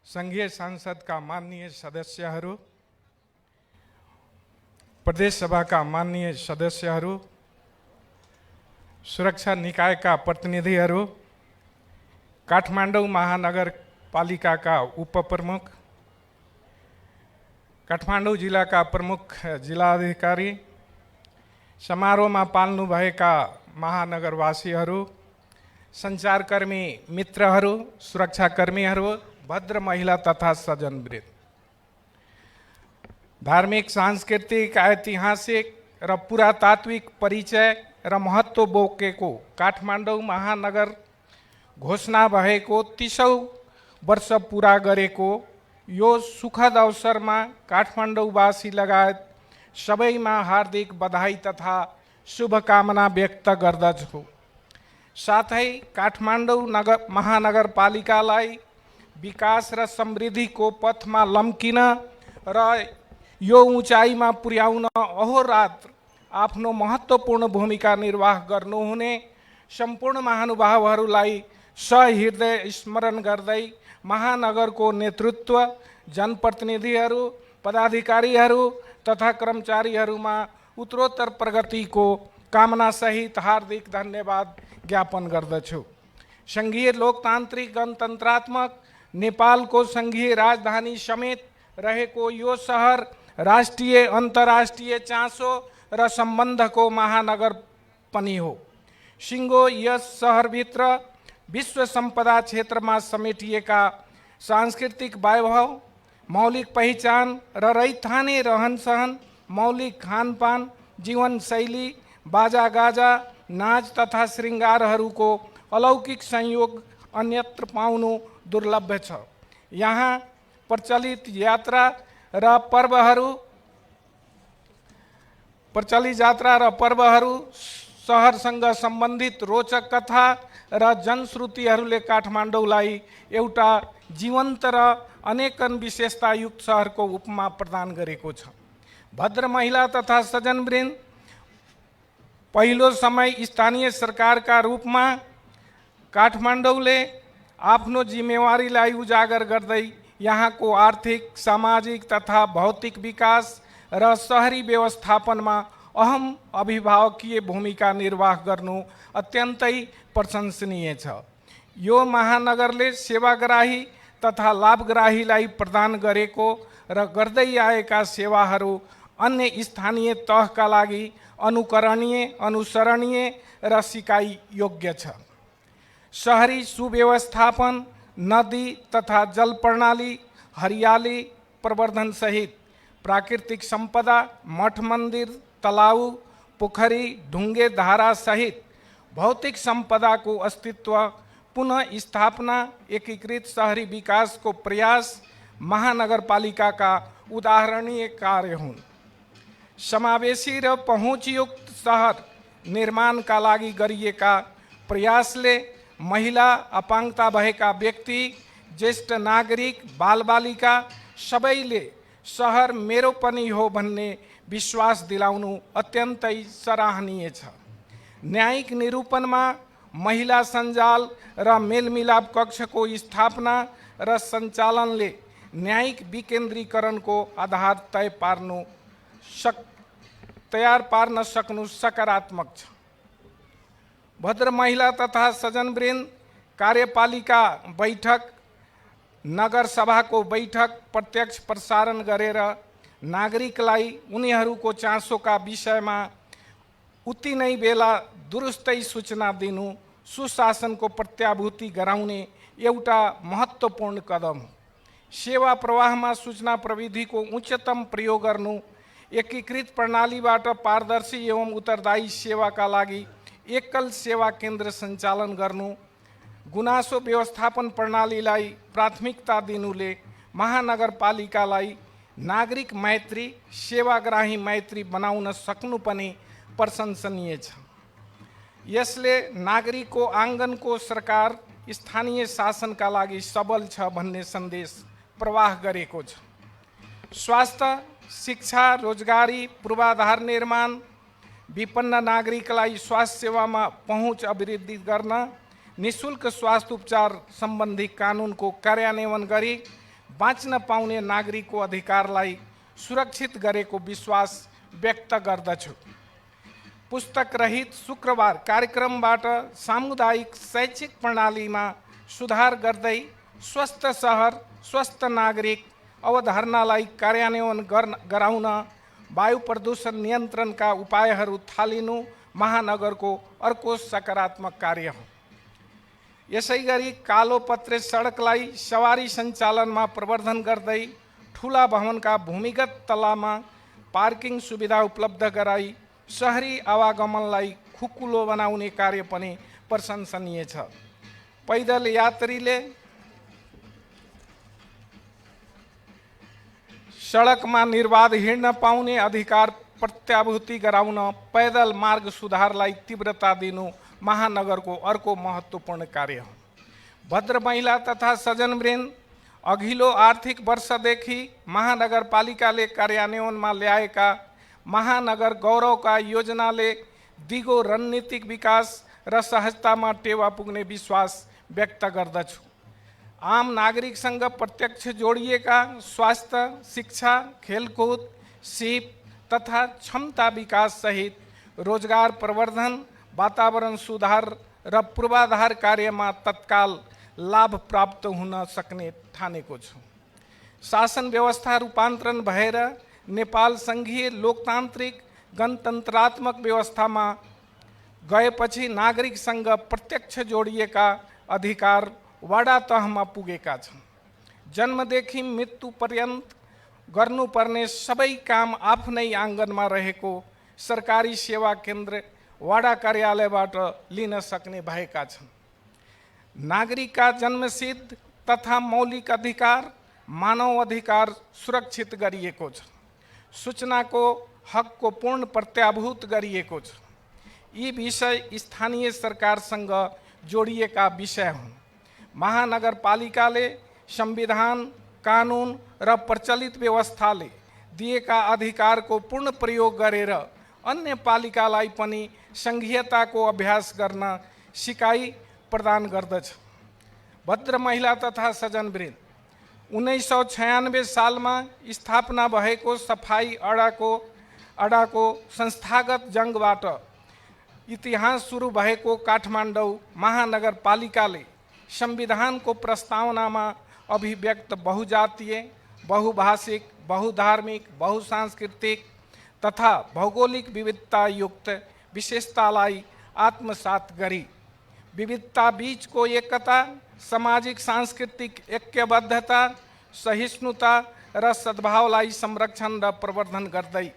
संघीय संसद का माननीय सदस्यहरू, प्रदेश सभा का माननीय सदस्यहरू, सुरक्षा निकाय का प्रतिनिधिहरू, काठमाडौँ महानगरपालिका का उपप्रमुख, काठमाडौँ जिला का प्रमुख जिलाधिकारी, समारोहमा पाल्नुभएका महानगरवासीहरू, सञ्चारकर्मी मित्रहरू, सुरक्षाकर्मीहरू, भद्र महिला तथा सज्जनवृन्द, धार्मिक, सांस्कृतिक, ऐतिहासिक र पुरातात्विक परिचय र महत्त्व बोकेको काठमाडौँ महानगर घोषणा भएको 30औं वर्ष पुरा गरेको यो सुखद अवसरमा काठमाडौँवासी लगायत सबैमा हार्दिक बधाई तथा शुभकामना व्यक्त गर्दछु। साथै काठमाडौँ महानगरपालिकालाई विकास र समृद्धिको पथमा लम्किन र यो उचाइमा पुर्याउन अहोरात्र आफ्नो महत्त्वपूर्ण भूमिका निर्वाह गर्नुहुने सम्पूर्ण महानुभावहरूलाई सहृदय स्मरण गर्दै महानगरको नेतृत्व, जनप्रतिनिधिहरू, पदाधिकारीहरू तथा कर्मचारीहरूमा उत्तरोत्तर प्रगतिको कामनासहित हार्दिक धन्यवाद ज्ञापन गर्दछु। सङ्घीय लोकतान्त्रिक गणतन्त्रात्मक नेपालको सङ्घीय राजधानी समेत रहेको यो सहर राष्ट्रिय अन्तर्राष्ट्रिय चासो र सम्बन्धको महानगर पनि हो। सिङ्गो यस सहरभित्र विश्व सम्पदा क्षेत्रमा समेटिएका सांस्कृतिक वैभव, मौलिक पहिचान र रैथाने रहनसहन, मौलिक खानपान, जीवनशैली, बाजागाजा, नाच तथा श्रृङ्गारहरूको अलौकिक संयोग अन्यत्र पाउनु दुर्लभ छ। यहाँ प्रचलित यात्रा र पर्वहरू, सहरसँग सम्बन्धित रोचक कथा र जनश्रुतिहरूले काठमाडौँलाई एउटा जीवन्त र अनेकन विशेषतायुक्त सहरको उपमा प्रदान गरेको छ। भद्र महिला तथा सज्जनवृन्द, पहिलो समय स्थानीय सरकारका रूपमा काठमाडौँले आफ्नो जिम्मेवारीलाई उजागर गर्दै यहाँको आर्थिक, सामाजिक तथा भौतिक विकास र शहरी व्यवस्थापनमा अहम अभिभावकीय भूमिका निर्वाह गर्नु अत्यन्तै प्रशंसनीय छ। यो महानगरले सेवाग्राही तथा लाभग्राहीलाई प्रदान गरेको र गर्दै आएका सेवाहरू अन्य स्थानीय तहका लागि अनुकरणीय, अनुसरणीय र सिकाइ योग्य छ। शहरी सुव्यवस्थापन, नदी तथा जल प्रणाली, हरियाली प्रवर्धन सहित प्राकृतिक सम्पदा, मठ मन्दिर, तलाउ, पोखरी, ढुङ्गे धारा सहित भौतिक सम्पदाको अस्तित्व पुनः स्थापना, एकीकृत शहरी विकासको प्रयास महानगरपालिकाका उदाहरणीय कार्य हुन्। समावेशी र पहुँचयुक्त सहर निर्माणका लागि गरिएका प्रयासले महिला, अपाङ्गता भएका व्यक्ति, ज्येष्ठ नागरिक, बालबालिका सबैले सहर मेरो पनि हो भन्ने विश्वास दिलाउनु अत्यन्तै सराहनीय छ। न्यायिक निरूपणमा महिला सञ्जाल र मेलमिलाप कक्षको स्थापना र सञ्चालनले न्यायिक विकेन्द्रीकरणको आधार तयार पार्न सक्नु सकारात्मक छ। भद्र महिला तथा सज्जनवृन्द, कार्यपालिका बैठक, नगर सभाको बैठक प्रत्यक्ष प्रसारण गरेर नागरिकलाई उनीहरूको चासोका विषयमा उति नै बेला दुरुस्तै सूचना दिनु सुशासनको प्रत्याभूति गराउने एउटा महत्त्वपूर्ण कदम हो। सेवा प्रवाहमा सूचना प्रविधिको उच्चतम प्रयोग गर्नु, एकीकृत प्रणालीबाट पारदर्शी एवं उत्तरदायी सेवाका लागि एकल सेवा केन्द्र सञ्चालन गर्नु, गुनासो व्यवस्थापन प्रणालीलाई प्राथमिकता दिनुले महानगरपालिकालाई नागरिक मैत्री, सेवाग्राही मैत्री बनाउन सक्नु पनि प्रशंसनीय छ। यसले नागरिकको आँगनको सरकार स्थानीय शासनका लागि सबल छ भन्ने सन्देश प्रवाह गरेको छ। स्वास्थ्य, शिक्षा, रोजगारी, पूर्वाधार निर्माण, विपन्न नागरिकलाई स्वास्थ्य सेवामा पहुँच अभिवृद्धि गर्न, निःशुल्क स्वास्थ्य उपचार सम्बन्धी कानुनको कार्यान्वयन गरी बाँच्न पाउने नागरिकको अधिकारलाई सुरक्षित गरेको विश्वास व्यक्त गर्दछु। पुस्तक रहित शुक्रबार कार्यक्रमबाट सामुदायिक शैक्षिक प्रणालीमा सुधार गर्दै स्वस्थ सहर, स्वस्थ नागरिक अवधारणालाई कार्यान्वयन गराउन वायु प्रदूषण नियन्त्रणका उपायहरू थालिनु महानगरको अर्को सकारात्मक कार्य हो। यसैगरी कालोपत्रे सडकलाई सवारी सञ्चालनमा प्रवर्धन गर्दै ठुला भवनका भूमिगत तलामा पार्किङ सुविधा उपलब्ध गराई शहरी आवागमनलाई खुकुलो बनाउने कार्य पनि प्रशंसनीय छ। पैदल यात्रीले सडकमा निर्बाध हिँड्न पाउने अधिकार प्रत्याभूति गराउन पैदल मार्ग सुधारलाई तीव्रता दिनु महानगरको अर्को महत्त्वपूर्ण कार्य हो। भद्र महिला तथा सज्जनवृन्द, अघिल्लो आर्थिक वर्षदेखि महानगरपालिकाले कार्यान्वयनमा ल्याएका महानगर गौरवका योजनाले दिगो रणनीतिक विकास र सहजतामा टेवा पुग्ने विश्वास व्यक्त गर्दछु। आम नागरिकसँग प्रत्यक्ष जोडिएका स्वास्थ्य, शिक्षा, खेलकुद, सिप तथा क्षमता विकास सहित रोजगार प्रवर्धन, वातावरण सुधार र पूर्वाधार कार्यमा तत्काल लाभ प्राप्त हुन सक्ने ठानेको छु। शासन व्यवस्था रूपान्तरण भएर नेपाल सङ्घीय लोकतान्त्रिक गणतन्त्रात्मक व्यवस्थामा गएपछि नागरिकसँग प्रत्यक्ष जोडिएका अधिकार वडा तहमा पुगेका छन्। जन्मदेखि मृत्यु पर्यन्त गर्नुपर्ने सबै काम आफ्नै आँगनमा रहेको सरकारी सेवा केन्द्र वडा कार्यालयबाट लिन सक्ने भएका छन्। नागरिकका जन्मसिद्ध तथा मौलिक अधिकार, मानव अधिकार सुरक्षित गरिएको छ। सूचनाको हकको पूर्ण प्रत्याभूत गरिएको छ। यी विषय स्थानीय सरकारसँग जोडिएका विषय हुन्। महानगरपालिकाले संविधान, कानुन र प्रचलित व्यवस्थाले दिएका अधिकारको पूर्ण प्रयोग गरेर अन्य पालिकालाई पनि सङ्घीयताको अभ्यास गर्न सिकाइ प्रदान गर्दछ। भद्र महिला तथा सज्जनवृन्द, 1996 सालमा स्थापना भएको सफाई अडाको संस्थागत जङ्गबाट इतिहास सुरु भएको काठमाडौँ महानगरपालिकाले संविधानको प्रस्तावनामा अभिव्यक्त बहुजातीय, बहुभाषिक, बहुधार्मिक, बहुसांस्कृतिक तथा भौगोलिक विविधतायुक्त विशेषतालाई आत्मसात गरी विविधता बीचको एकता, सामाजिक सांस्कृतिक ऐक्यबद्धता, सहिष्णुता र सद्भावलाई संरक्षण र प्रवर्धन गर्दै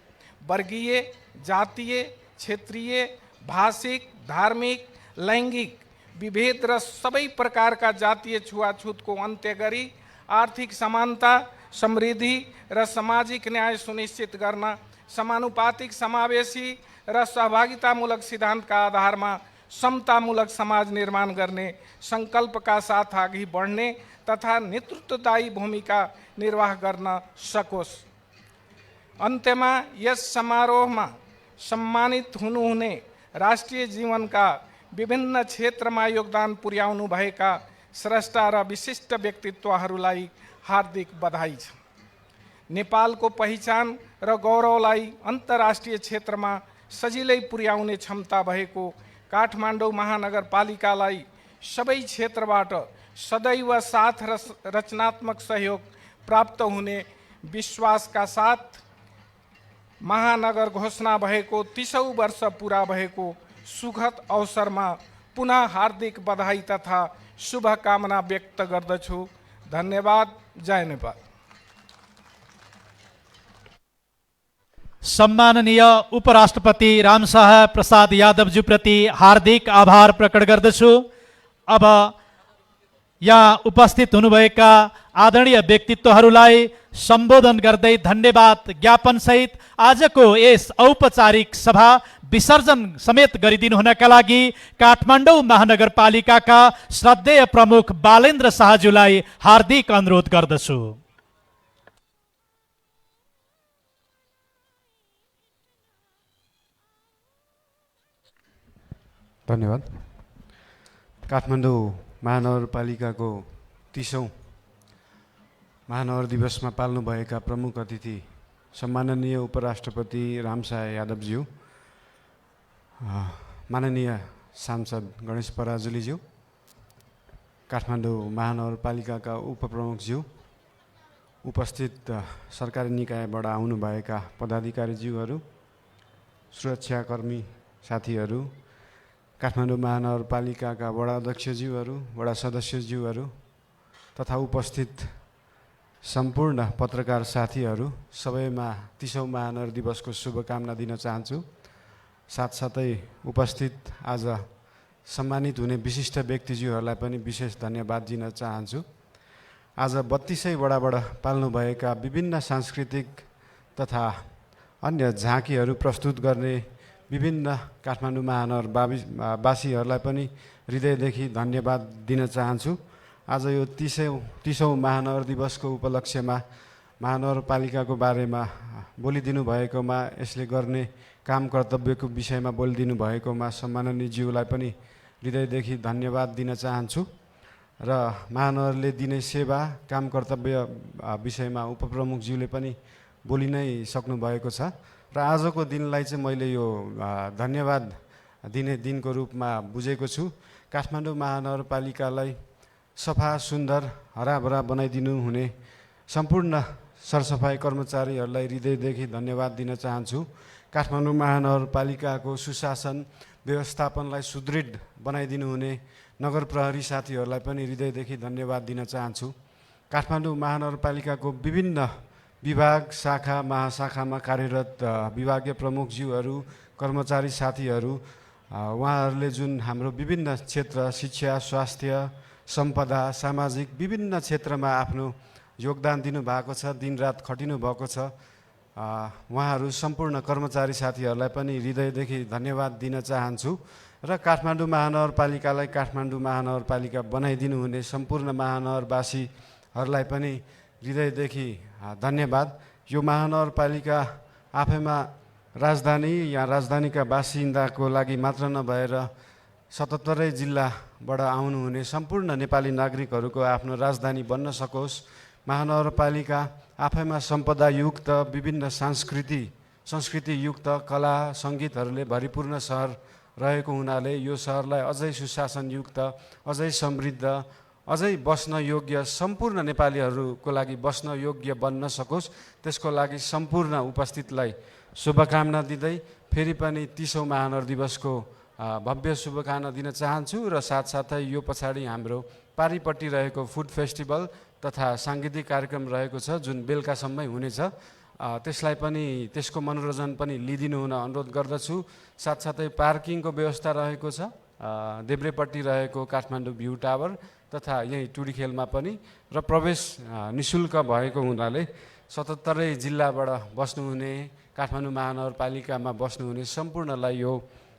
वर्गीय, जातीय, क्षेत्रीय, भाषिक, धार्मिक, लैङ्गिक विभेद र सबै प्रकारका जातीय छुवाछुतको अन्त्य गरी आर्थिक समानता, समृद्धि र सामाजिक न्याय सुनिश्चित गर्न समानुपातिक, समावेशी र सहभागितामूलक सिद्धान्तका आधारमा समतामूलक समाज निर्माण गर्ने सङ्कल्पका साथ अघि बढ्ने तथा नेतृत्वदायी भूमिका निर्वाह गर्न सकोस्। अन्त्यमा यस समारोहमा सम्मानित हुनुहुने राष्ट्रिय जीवनका विभिन्न क्षेत्रमा योगदान पुर्याउनु भएका स्रष्टा र विशिष्ट व्यक्तित्वहरूलाई हार्दिक बधाई छ। नेपालको पहिचान र गौरवलाई अन्तर्राष्ट्रिय क्षेत्रमा सजिलै पुर्याउने क्षमता भएको काठमाडौँ महानगरपालिकालाई सबै क्षेत्रबाट सदैव साथ र रचनात्मक सहयोग प्राप्त हुने विश्वासका साथ महानगर घोषणा भएको 30औं वर्ष पुरा भएको सुखद अवसरमा पुनः हार्दिक बधाई तथा शुभकामना व्यक्त गर्दछु। धन्यवाद। जय नेपाल। सम्माननीय उपराष्ट्रपति रामशाह प्रसाद यादवज्यूप्रति हार्दिक आभार प्रकट गर्दछु। अब यहाँ उपस्थित हुनुभएका आदरणीय व्यक्तित्वहरूलाई सम्बोधन गर्दै धन्यवाद ज्ञापन सहित आजको यस औपचारिक सभा विसर्जन समेत गरिदिनु हुनका लागि काठमाडौँ महानगरपालिकाका श्रद्धेय प्रमुख बालेन्द्र शाहज्यूलाई हार्दिक अनुरोध गर्दछु। धन्यवाद। काठमाडौँ महानगरपालिकाको 30औं महानगर दिवसमा पाल्नुभएका प्रमुख अतिथि सम्माननीय उपराष्ट्रपति रामशाह यादवज्यू, माननीय सांसद गणेश पराजुलीज्यू, काठमाडौँ महानगरपालिकाका उपप्रमुखज्यू, उपस्थित सरकारी निकायबाट आउनुभएका पदाधिकारीज्यूहरू, सुरक्षाकर्मी साथीहरू, काठमाडौँ महानगरपालिकाका वडा अध्यक्षज्यूहरू, वडा सदस्यज्यूहरू तथा उपस्थित सम्पूर्ण पत्रकार साथीहरू सबैमा 30औं महानगर दिवसको शुभकामना दिन चाहन्छु। साथसाथै उपस्थित आज सम्मानित हुने विशिष्ट व्यक्तिज्यूहरूलाई पनि विशेष धन्यवाद दिन चाहन्छु। आज 32 वडाबाट पाल्नुभएका विभिन्न सांस्कृतिक तथा अन्य झाँकीहरू प्रस्तुत गर्ने विभिन्न काठमाडौँ महानगरवासीहरूलाई पनि हृदयदेखि धन्यवाद दिन चाहन्छु। आज यो 30औं महानगर दिवसको उपलक्ष्यमा महानगरपालिकाको बारेमा बोलिदिनु भएकोमा, यसले गर्ने काम कर्तव्यको विषयमा बोलिदिनु भएकोमा सम्माननीय ज्यूलाई पनि हृदयदेखि धन्यवाद दिन चाहन्छु। र महानगरले दिने सेवा काम कर्तव्य विषयमा उपप्रमुखज्यूले पनि बोलि नै सक्नुभएको छ र आजको दिनलाई चाहिँ मैले यो धन्यवाद दिने दिनको रूपमा बुझेको छु। काठमाडौँ महानगरपालिकालाई सफा सुन्दर हराभरा बनाइदिनु हुने सम्पूर्ण सरसफाई कर्मचारीहरूलाई हृदयदेखि धन्यवाद दिन चाहन्छु। काठमाडौँ महानगरपालिकाको सुशासन व्यवस्थापनलाई सुदृढ बनाइदिनु हुने नगर प्रहरी साथीहरूलाई पनि हृदयदेखि धन्यवाद दिन चाहन्छु। काठमाडौँ महानगरपालिकाको विभिन्न विभाग शाखा महाशाखामा कार्यरत विभागीय प्रमुखज्यूहरू, कर्मचारी साथीहरू, उहाँहरूले जुन हाम्रो विभिन्न क्षेत्र शिक्षा, स्वास्थ्य, सम्पदा, सामाजिक विभिन्न क्षेत्रमा आफ्नो योगदान दिनुभएको छ, दिनरात खटिनु भएको छ, उहाँहरू सम्पूर्ण कर्मचारी साथीहरूलाई पनि हृदयदेखि धन्यवाद दिन चाहन्छु। र काठमाडौँ महानगरपालिकालाई काठमाडौँ महानगरपालिका बनाइदिनु हुने सम्पूर्ण महानगरवासीहरूलाई पनि हृदयदेखि धन्यवाद। यो महानगरपालिका आफैमा राजधानी या राजधानीका बासिन्दाको लागि मात्र नभएर 77 जिल्लाबाट आउनुहुने सम्पूर्ण नेपाली नागरिकहरूको आफ्नो राजधानी बन्न सकोस्। महानगरपालिका आफैमा सम्पदायुक्त विभिन्न संस्कृतियुक्त कला सङ्गीतहरूले भरिपूर्ण सहर रहेको हुनाले यो सहरलाई अझै सुशासनयुक्त, अझै समृद्ध, अझै बस्न योग्य, सम्पूर्ण नेपालीहरूको लागि बस्न योग्य बन्न सकोस्, त्यसको लागि सम्पूर्ण उपस्थितलाई शुभकामना दिँदै फेरि पनि 30औं महानगर दिवसको भव्य शुभकामना दिन चाहन्छु। र साथसाथै यो पछाडि हाम्रो पारिपट्टि रहेको फुड फेस्टिभल तथा साङ्गीतिक कार्यक्रम रहेको छ जुन बेलुकासम्मै हुनेछ, त्यसलाई पनि त्यसको मनोरञ्जन पनि लिइदिनु हुन अनुरोध गर्दछु। साथसाथै पार्किङको व्यवस्था रहेको छ देब्रेपट्टि रहेको काठमाडौँ भ्यू टावर तथा यही टुडीखेलमा पनि, र प्रवेश निशुल्क भएको हुनाले 77 जिल्लाबाट बस्नुहुने, काठमाडौँ महानगरपालिकामा बस्नुहुने सम्पूर्णलाई यो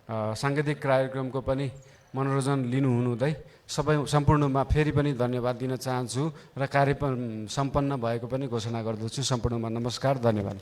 साङ्गीतिक कार्यक्रमको पनि मनोरञ्जन लिनुहुँदै सम्पूर्णमा फेरि पनि धन्यवाद दिन चाहन्छु र कार्यक्रम सम्पन्न भएको पनि घोषणा गर्दछु। सम्पूर्णमा नमस्कार, धन्यवाद।